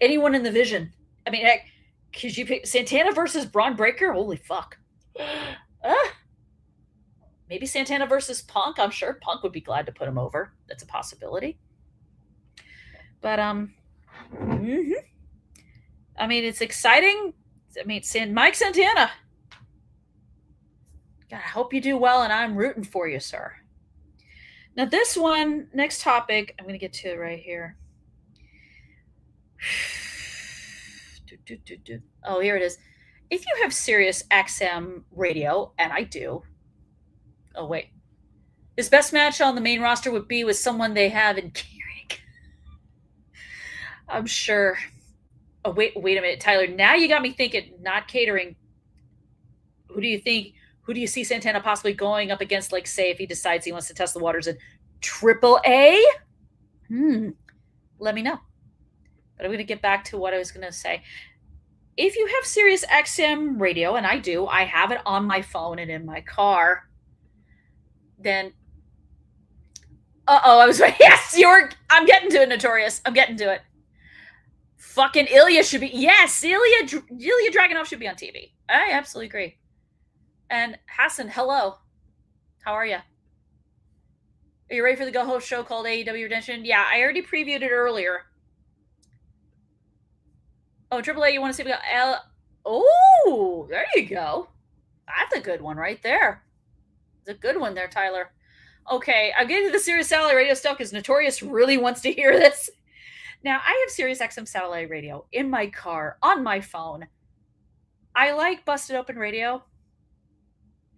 anyone in the Vision. I mean, heck, could you pick Santana versus Braun Breaker? Holy fuck. Maybe Santana versus Punk. I'm sure Punk would be glad to put him over. That's a possibility. But, I mean, it's exciting. I mean, Mike Santana. God, I hope you do well, and I'm rooting for you, sir. Now, this one, next topic, I'm going to get to it right here. Oh, here it is. If you have Sirius XM radio, and I do. Oh, wait. His best match on the main roster would be with someone they have in catering. I'm sure. Oh, wait a minute, Tyler. Now you got me thinking, not catering. Who do you see Santana possibly going up against, like, say, if he decides he wants to test the waters in AAA? Let me know. But I'm going to get back to what I was going to say. If you have Sirius XM radio, and I do, I have it on my phone and in my car, then, I was right. Yes, I'm getting to it, Notorious. I'm getting to it. Fucking Ilya should be, yes, Ilya Dragunov should be on TV. I absolutely agree. And Hassan, hello. How are you? Are you ready for the Go Host show called AEW Redemption? Yeah, I already previewed it earlier. Oh, AAA, you want to see about Oh, there you go. That's a good one right there. It's a good one there, Tyler. Okay, I'm getting to the Sirius Satellite Radio stuff because Notorious really wants to hear this. Now, I have Sirius XM Satellite Radio in my car, on my phone. I like Busted Open Radio.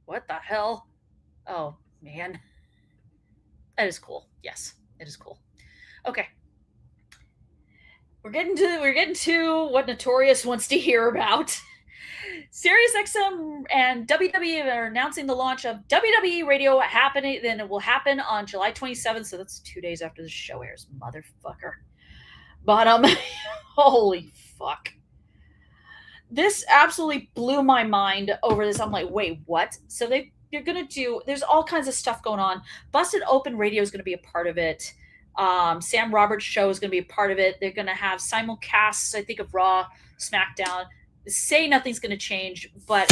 What the hell? Oh, man. That is cool. Yes, it is cool. Okay. We're getting to what Notorious wants to hear about. SiriusXM and WWE are announcing the launch of WWE Radio happening. Then it will happen on July 27th. So that's 2 days after the show airs, motherfucker. But holy fuck. This absolutely blew my mind over this. I'm like, wait, what? So they're going to do, there's all kinds of stuff going on. Busted Open Radio is going to be a part of it. Sam Roberts' show is going to be a part of it. They're going to have simulcasts, I think, of Raw, SmackDown. Say nothing's going to change, but,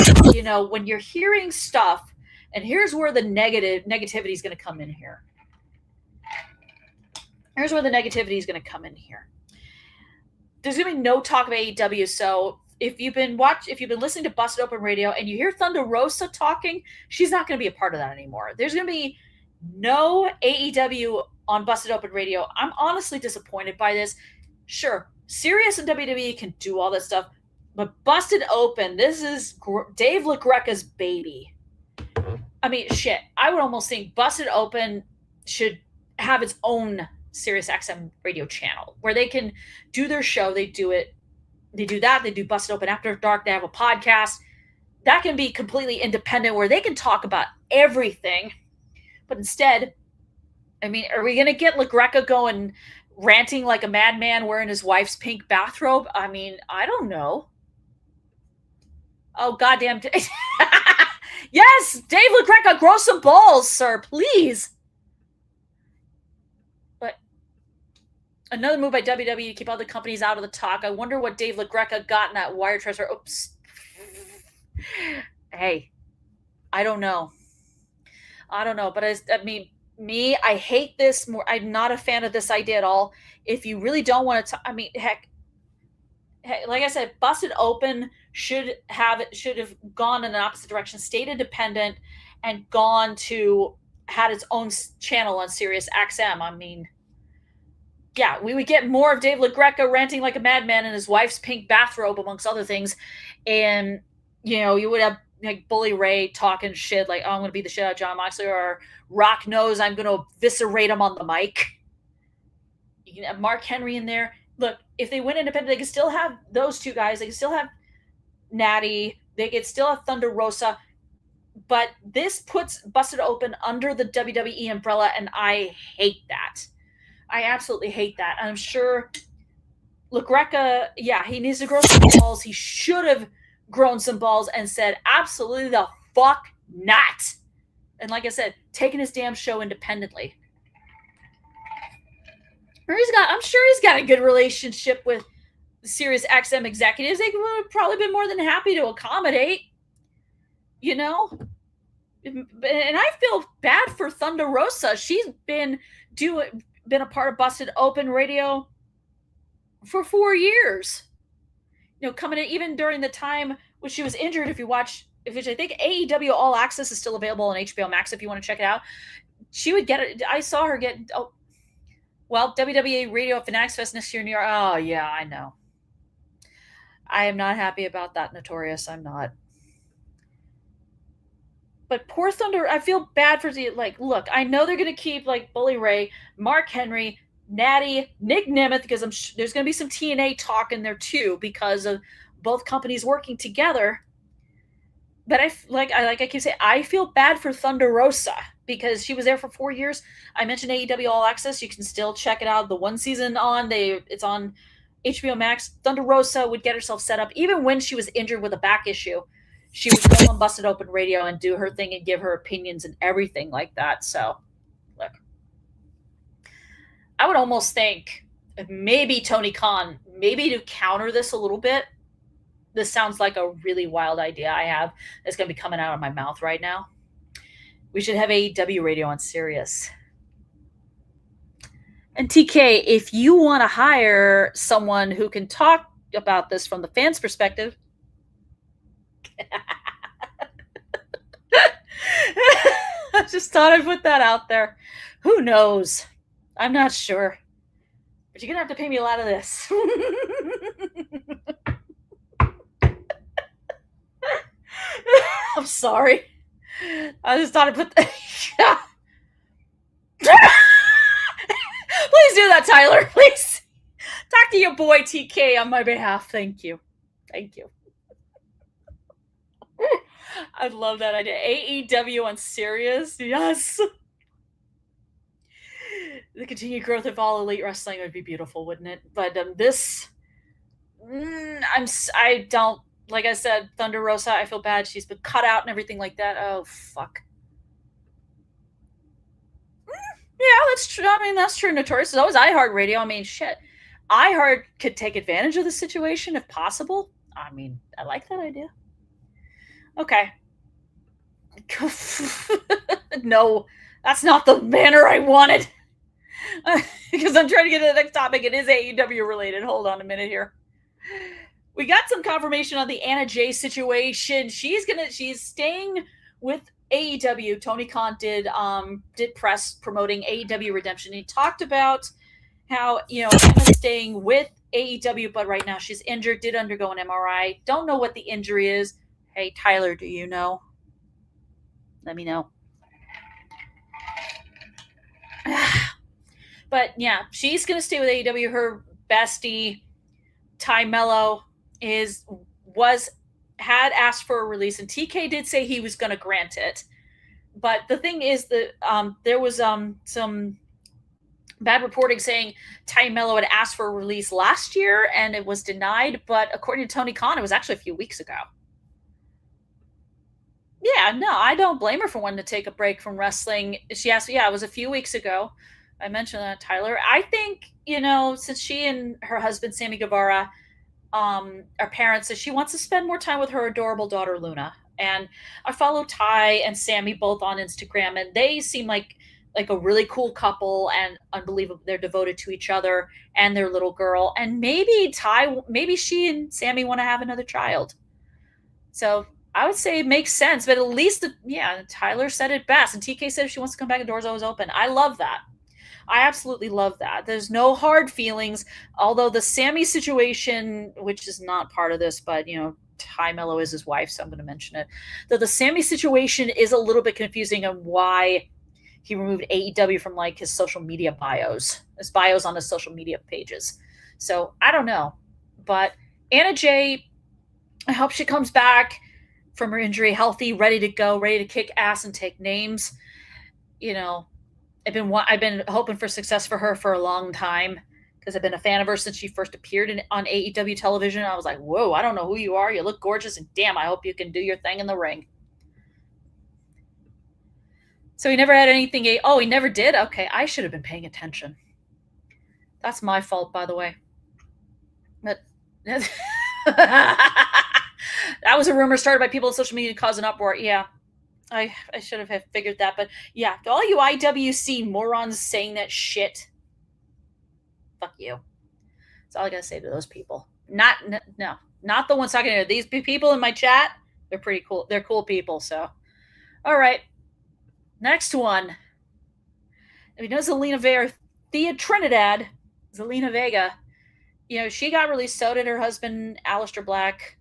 when you're hearing stuff, and here's where the negativity is going to come in here. Here's where the negativity is going to come in here. There's going to be no talk of AEW, so if you've been listening to Busted Open Radio and you hear Thunder Rosa talking, she's not going to be a part of that anymore. There's going to be no AEW on Busted Open Radio. I'm honestly disappointed by this. Sure, Sirius and WWE can do all this stuff, but Busted Open, this is Dave LaGreca's baby. I mean, shit, I would almost think Busted Open should have its own Sirius XM radio channel where they can do their show. They do it. They do that. They do Busted Open After Dark. They have a podcast. That can be completely independent where they can talk about everything. But instead, I mean, are we going to get LaGreca going ranting like a madman wearing his wife's pink bathrobe? I mean, I don't know. Oh, goddamn. Yes, Dave LaGreca, grow some balls, sir, please. But another move by WWE to keep other companies out of the talk. I wonder what Dave LaGreca got in that wire transfer. Oops. Hey, I don't know. But I hate this more. I'm not a fan of this idea at all. If you really don't want to, heck, like I said, Busted Open should have gone in an opposite direction, stayed independent, and had its own channel on Sirius XM. I mean, yeah, we would get more of Dave LaGreca ranting like a madman in his wife's pink bathrobe, amongst other things. And, you would have like Bully Ray talking shit like, oh, I'm going to beat the shit out of Jon Moxley, or Rock knows I'm going to eviscerate him on the mic. You can have Mark Henry in there. Look, if they went independent, they could still have those two guys. They could still have Natty. They could still have Thunder Rosa. But this puts Busted Open under the WWE umbrella, and I hate that. I absolutely hate that. I'm sure LaGreca, he needs to grow some balls. He should have grown some balls and said, absolutely the fuck not. And like I said, taking his damn show independently. I'm sure he's got a good relationship with the Sirius XM executives. They would have probably been more than happy to accommodate. And I feel bad for Thunder Rosa. She's been a part of Busted Open Radio for 4 years. Coming in even during the time when she was injured. If I think AEW All Access is still available on HBO Max if you want to check it out. She would get it. I saw her get. WWE Radio Fanatics Fest next year in New York. Oh yeah, I know. I am not happy about that, Notorious. I'm not. But poor Thunder, I feel bad for look, I know they're going to keep Bully Ray, Mark Henry, Natty, Nick Nemeth, because there's going to be some TNA talk in there too because of both companies working together. But I keep saying, I feel bad for Thunder Rosa because she was there for 4 years. I mentioned AEW All Access. You can still check it out. The one season it's on HBO Max. Thunder Rosa would get herself set up even when she was injured with a back issue. She would go on Busted Open Radio and do her thing and give her opinions and everything like that. So, look, I would almost think maybe Tony Khan, maybe to counter this a little bit. This sounds like a really wild idea I have that's going to be coming out of my mouth right now. We should have AEW Radio on Sirius. And TK, if you want to hire someone who can talk about this from the fans' perspective, I just thought I'd put that out there. Who knows? I'm not sure. But you're going to have to pay me a lot of this. I'm sorry. I just thought I'd put that. Please do that, Tyler. Please. Talk to your boy TK on my behalf. Thank you. Thank you. I love that idea. AEW on Sirius. Yes. The continued growth of all elite wrestling would be beautiful, wouldn't it? But I don't, like I said, Thunder Rosa, I feel bad. She's been cut out and everything like that. Oh, fuck. Yeah, that's true. I mean, that's true. Notorious is always iHeartRadio. I mean, shit. iHeart could take advantage of the situation if possible. I mean, I like that idea. Okay. No, that's not the banner I wanted. Because I'm trying to get to the next topic. It is AEW related. Hold on a minute here. We got some confirmation on the Anna Jay situation. She's staying with AEW. Tony Khan did press promoting AEW Redemption. He talked about how, Anna's staying with AEW, but right now she's injured, did undergo an MRI. Don't know what the injury is. Hey, Tyler, do you know? Let me know. But yeah, she's going to stay with AEW. Her bestie, Ty Mello, had asked for a release, and TK did say he was going to grant it. But the thing is that there was some bad reporting saying Ty Mello had asked for a release last year, and it was denied. But according to Tony Khan, it was actually a few weeks ago. Yeah, no, I don't blame her for wanting to take a break from wrestling. She asked, it was a few weeks ago. I mentioned that, Tyler. I think, since she and her husband, Sammy Guevara, are parents, that she wants to spend more time with her adorable daughter, Luna. And I follow Ty and Sammy both on Instagram, and they seem like a really cool couple and unbelievable. They're devoted to each other and their little girl. And maybe she and Sammy want to have another child. So I would say it makes sense, but at least, Tyler said it best. And TK said if she wants to come back, the door's always open. I love that. I absolutely love that. There's no hard feelings, although the Sammy situation, which is not part of this, but, Ty Mello is his wife, so I'm going to mention it. Though the Sammy situation is a little bit confusing on why he removed AEW from like his social media bios, his bios on his social media pages. So I don't know. But Anna Jay, I hope she comes back from her injury healthy, ready to go, ready to kick ass and take names. I've been hoping for success for her for a long time because I've been a fan of her since she first appeared on AEW television. I was like, whoa, I don't know who you are. You look gorgeous, and damn, I hope you can do your thing in the ring. So he never had anything. Oh, he never did? Okay, I should have been paying attention. That's my fault, by the way. But that was a rumor started by people on social media to cause an uproar. Yeah, I should have figured that. But yeah, all you IWC morons saying that shit, fuck you. That's all I got to say to those people. Not the ones talking to these people in my chat. They're pretty cool. They're cool people. So, all right. Next one. We know Zelina Vega, Thea Trinidad, Zelina Vega. She got released. So did her husband, Aleister Black.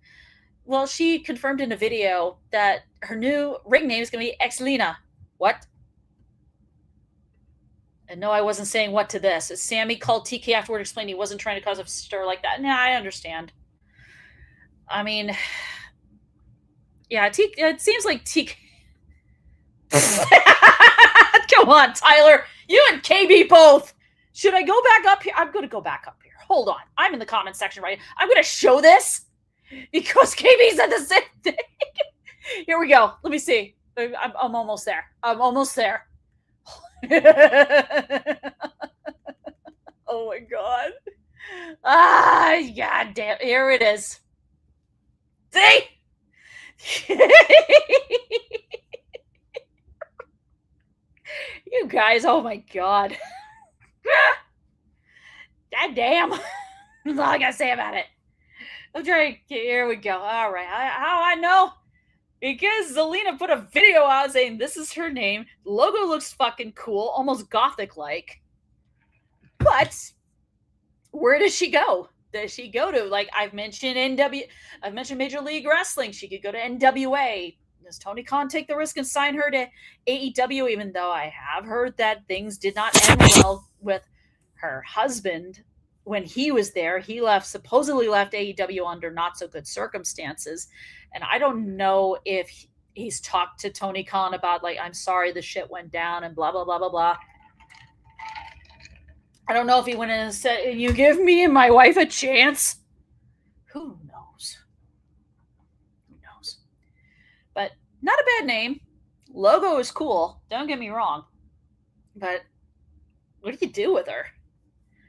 Well, she confirmed in a video that her new ring name is going to be Xelina. What? And no, I wasn't saying what to this. Sammy called TK afterward, explained he wasn't trying to cause a stir like that. Nah, I understand. I mean, yeah, it seems like TK. Come on, Tyler. You and KB both. Should I go back up here? I'm going to go back up here. Hold on. I'm in the comment section right now. I'm going to show this because KB said the same thing. Here we go. Let me see. I'm almost there. I'm almost there. Oh my God. God damn. Here it is. See? You guys, oh my God. God damn. That's all I gotta say about it. I'm trying. Here we go. All right. How I know? Because Zelina put a video out saying this is her name. The logo looks fucking cool, almost gothic-like. But where does she go? Does she go to, like, I've mentioned Major League Wrestling. She could go to NWA. Does Tony Khan take the risk and sign her to AEW, even though I have heard that things did not end well with her husband when he was there? He supposedly left AEW under not so good circumstances. And I don't know if he's talked to Tony Khan about, like, I'm sorry the shit went down and blah, blah, blah, blah, blah. I don't know if he went in and said, you give me and my wife a chance. Who knows? Who knows? But not a bad name. Logo is cool. Don't get me wrong. But what do you do with her?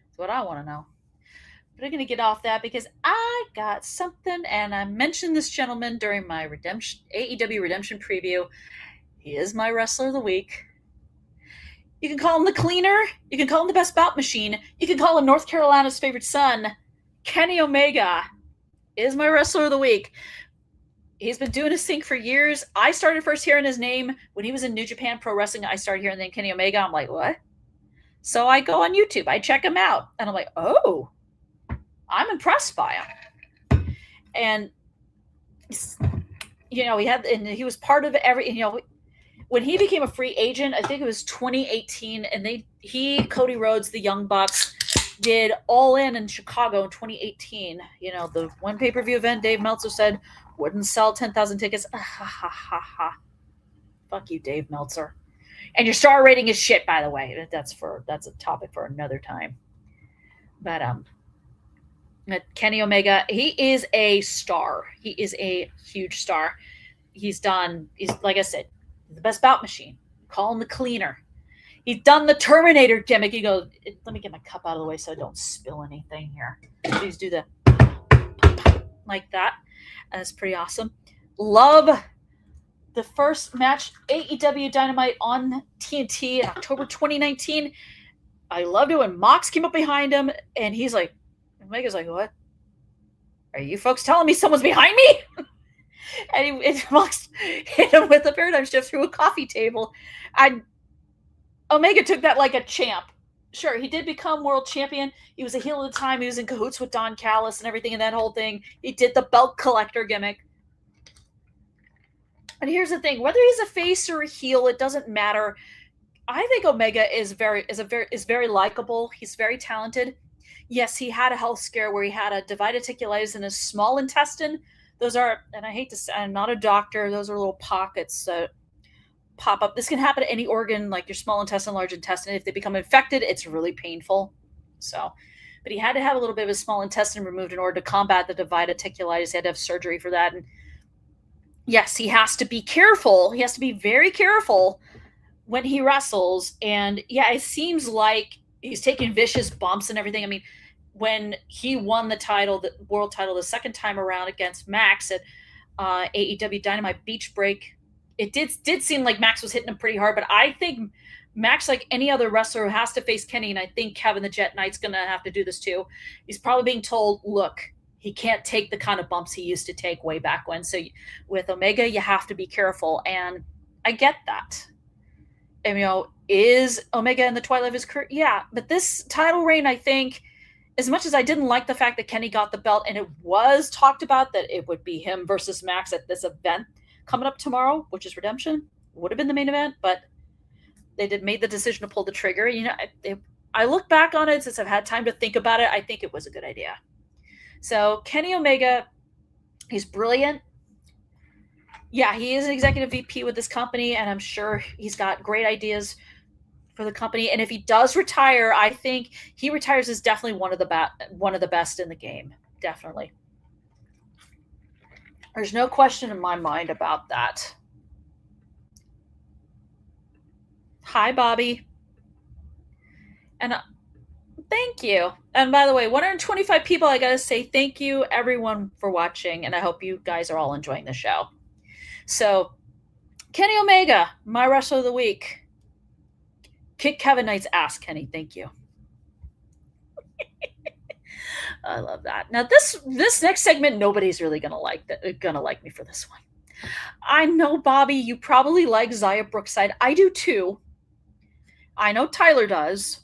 That's what I want to know. But I'm going to get off that because I got something, and I mentioned this gentleman during my AEW Redemption preview. He is my Wrestler of the Week. You can call him the Cleaner. You can call him the Best Bout Machine. You can call him North Carolina's favorite son. Kenny Omega is my Wrestler of the Week. He's been doing his thing for years. I started first hearing his name when he was in New Japan Pro Wrestling. I started hearing the name Kenny Omega. I'm like, what? So I go on YouTube. I check him out. And I'm like, oh, I'm impressed by him. And, he was part of when he became a free agent, I think it was 2018, and Cody Rhodes, the Young Bucks, did All In Chicago in 2018. The one pay-per-view event Dave Meltzer said wouldn't sell 10,000 tickets. Fuck you, Dave Meltzer. And your star rating is shit, by the way. That's a topic for another time. But Kenny Omega, he is a star. He is a huge star. He's like I said, the Best Bout Machine. Call him the Cleaner. He's done the Terminator gimmick. He goes, let me get my cup out of the way so I don't spill anything here. Please do the like that. And it's pretty awesome. Love the first match, AEW Dynamite on TNT in October 2019. I loved it when Mox came up behind him, and he's like, Omega's like, what? Are you folks telling me someone's behind me? And it Mox hit him with a paradigm shift through a coffee table. Omega took that like a champ. Sure, he did become world champion. He was a heel at the time. He was in cahoots with Don Callis and everything, and that whole thing. He did the belt collector gimmick. And here's the thing: whether he's a face or a heel, it doesn't matter. I think Omega is very likable. He's very talented. Yes, he had a health scare where he had a diverticulitis in his small intestine. Those are, and I hate to say, I'm not a doctor. Those are little pockets that pop up. This can happen to any organ, like your small intestine, large intestine. If they become infected, it's really painful. So, but he had to have a little bit of his small intestine removed in order to combat the diverticulitis. He had to have surgery for that. And yes, he has to be careful. He has to be very careful when he wrestles. And yeah, it seems like he's taking vicious bumps and everything. I mean, when he won the title, the world title, the second time around against Max at AEW Dynamite Beach Break, it did seem like Max was hitting him pretty hard. But I think Max, like any other wrestler who has to face Kenny, and I think Kevin the Jet Knight's going to have to do this too, he's probably being told, look, he can't take the kind of bumps he used to take way back when. So with Omega, you have to be careful. And I get that. And, is Omega in the twilight of his career? Yeah. But this title reign, I think, as much as I didn't like the fact that Kenny got the belt, and it was talked about that it would be him versus Max at this event coming up tomorrow, which is Redemption, would have been the main event, but they made the decision to pull the trigger. I look back on it since I've had time to think about it. I think it was a good idea. So Kenny Omega, he's brilliant. Yeah, he is an executive VP with this company, and I'm sure he's got great ideas for the company. And if he does retire, I think he retires as definitely one of the best in the game. Definitely. There's no question in my mind about that. Hi, Bobby. And thank you. And by the way, 125 people, I got to say thank you, everyone, for watching. And I hope you guys are all enjoying the show. So, Kenny Omega, my wrestler of the week. Kick Kevin Knight's ass, Kenny. Thank you. I love that. Now, this next segment, nobody's really gonna like me for this one. I know, Bobby, you probably like Xia Brookside. I do too. I know Tyler does.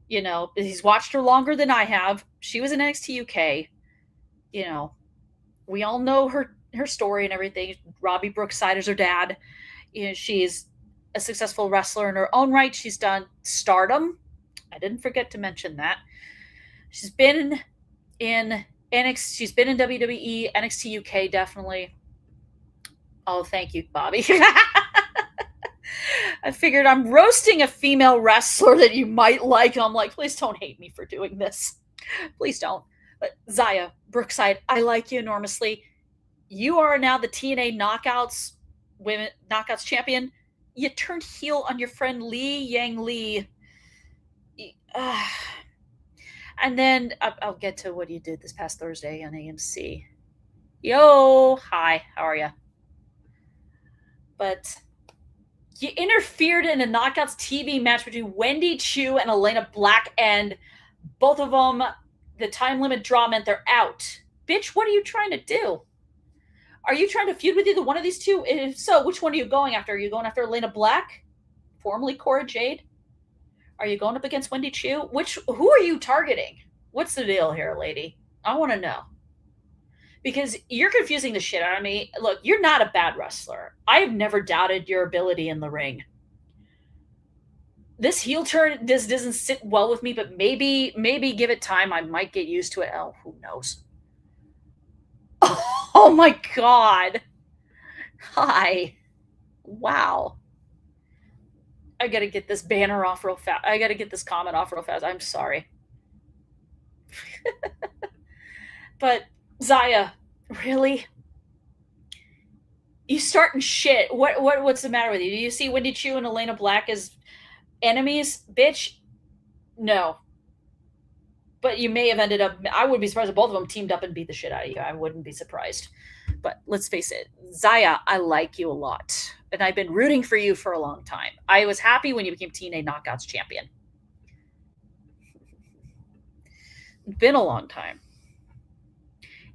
He's watched her longer than I have. She was in NXT UK. We all know her story and everything. Robbie Brookside is her dad. She's a successful wrestler in her own right. She's done Stardom. I didn't forget to mention that. She's been in NXT. She's been in WWE, NXT UK, definitely. Oh, thank you, Bobby. I figured I'm roasting a female wrestler that you might like. And I'm like, please don't hate me for doing this. Please don't. But Xia Brookside, I like you enormously. You are now the TNA Knockouts champion. You turned heel on your friend Li Yang Lee. And then I'll get to what you did this past Thursday on AMC. Yo, hi, how are you? But you interfered in a Knockouts TV match between Wendy Chu and Elena Black, and both of them, the time limit draw meant they're out. Bitch, what are you trying to do? Are you trying to feud with either one of these two? If so, which one are you going after? Are you going after Elena Black, formerly Cora Jade? Are you going up against Wendy Chu? Who are you targeting? What's the deal here, lady? I want to know. Because you're confusing the shit out of me. Look, you're not a bad wrestler. I have never doubted your ability in the ring. This heel turn, this doesn't sit well with me, but maybe give it time. I might get used to it. Oh, who knows? Oh my God. Hi. Wow. I got to get this banner off real fast. I got to get this comment off real fast. I'm sorry. But Xia, really? You starting shit. What's the matter with you? Do you see Wendy Chu and Elena Black as enemies? Bitch, no. But you may have ended up, I wouldn't be surprised if both of them teamed up and beat the shit out of you. I wouldn't be surprised. But let's face it, Xia, I like you a lot. And I've been rooting for you for a long time. I was happy when you became TNA Knockouts champion. It's been a long time.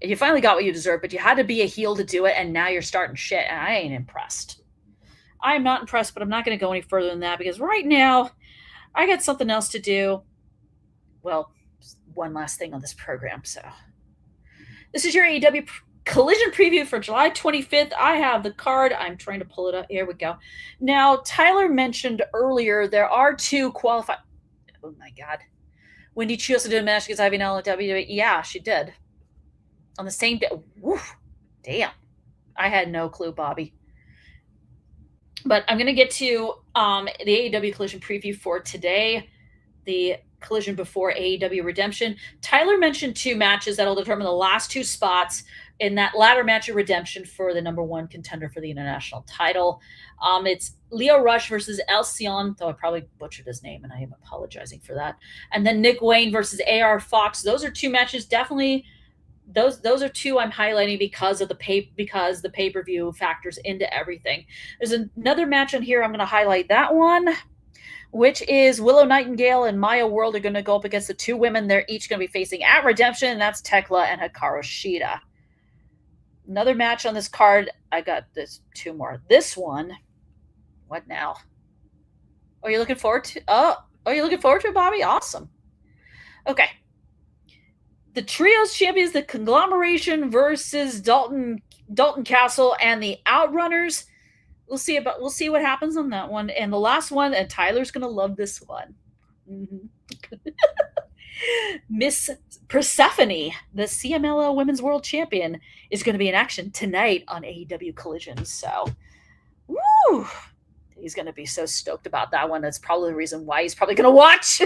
And you finally got what you deserved, but you had to be a heel to do it, and now you're starting shit, and I ain't impressed. I'm not impressed, but I'm not going to go any further than that because right now I got something else to do. Well, one last thing on this program. So this is your AEW Collision preview for July 25th. I have the card. I'm trying to pull it up. Here we go. Now, Tyler mentioned earlier there are 2 qualified. Oh my God. Wendy Chu also did a match against Ivy Nell and WWE. Yeah, she did. On the same day. Woof. Damn. I had no clue, Bobby. But I'm going to get to the AEW Collision preview for today. The Collision before AEW Redemption. Tyler mentioned 2 matches that'll determine the last 2 spots in that ladder match of Redemption for the #1 contender for the international title. It's Leo Rush versus Alcyon, though I probably butchered his name, and I am apologizing for that. And then Nick Wayne versus AR Fox. Those are 2 matches. Definitely, those are 2 I'm highlighting because the pay-per-view factors into everything. There's another match on here. I'm going to highlight that one, which is Willow Nightingale and Maya World are going to go up against the 2 women they're each going to be facing at Redemption, and that's Tekla and Hikaru Shida. Another match on this card. I got this 2 more. This one, what now? Are you looking forward to? Oh, are you looking forward to it, Bobby? Awesome. Okay. The Trios Champions, the Conglomeration versus Dalton Castle and the Outrunners. We'll see what happens on that one. And the last one, and Tyler's gonna love this one. Miss Persephone, the CMLL Women's World Champion, is going to be in action tonight on AEW Collision. So, woo! He's going to be so stoked about that one. That's probably the reason why he's probably going to watch.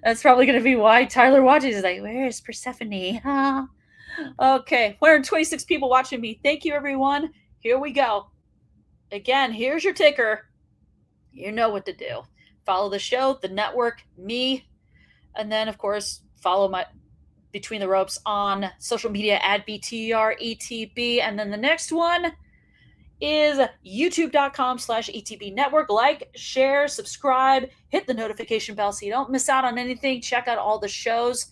That's probably going to be why Tyler watches. He's like, where's Persephone? Huh? Okay, 126 people watching me. Thank you, everyone. Here we go. Again, here's your ticker. You know what to do. Follow the show, the network, me, and then, of course, follow my Between the Ropes on social media at BTRETB. And then the next one is youtube.com/ETB network. Like, share, subscribe, hit the notification bell so you don't miss out on anything. Check out all the shows.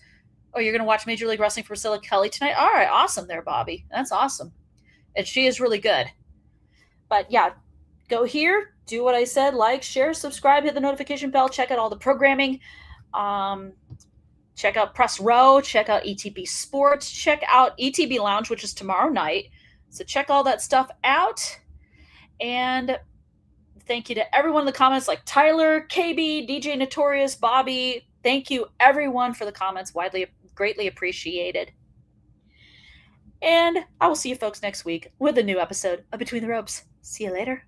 Oh, you're going to watch Major League Wrestling for Priscilla Kelly tonight? All right, awesome there, Bobby. That's awesome. And she is really good. But yeah, go here, do what I said, like, share, subscribe, hit the notification bell, check out all the programming. Check out Press Row, check out ETB Sports, check out ETB Lounge, which is tomorrow night. So check all that stuff out. And thank you to everyone in the comments, like Tyler, KB, DJ Notorious, Bobby. Thank you, everyone, for the comments. Greatly appreciated. And I will see you folks next week with a new episode of Between the Ropes. See you later.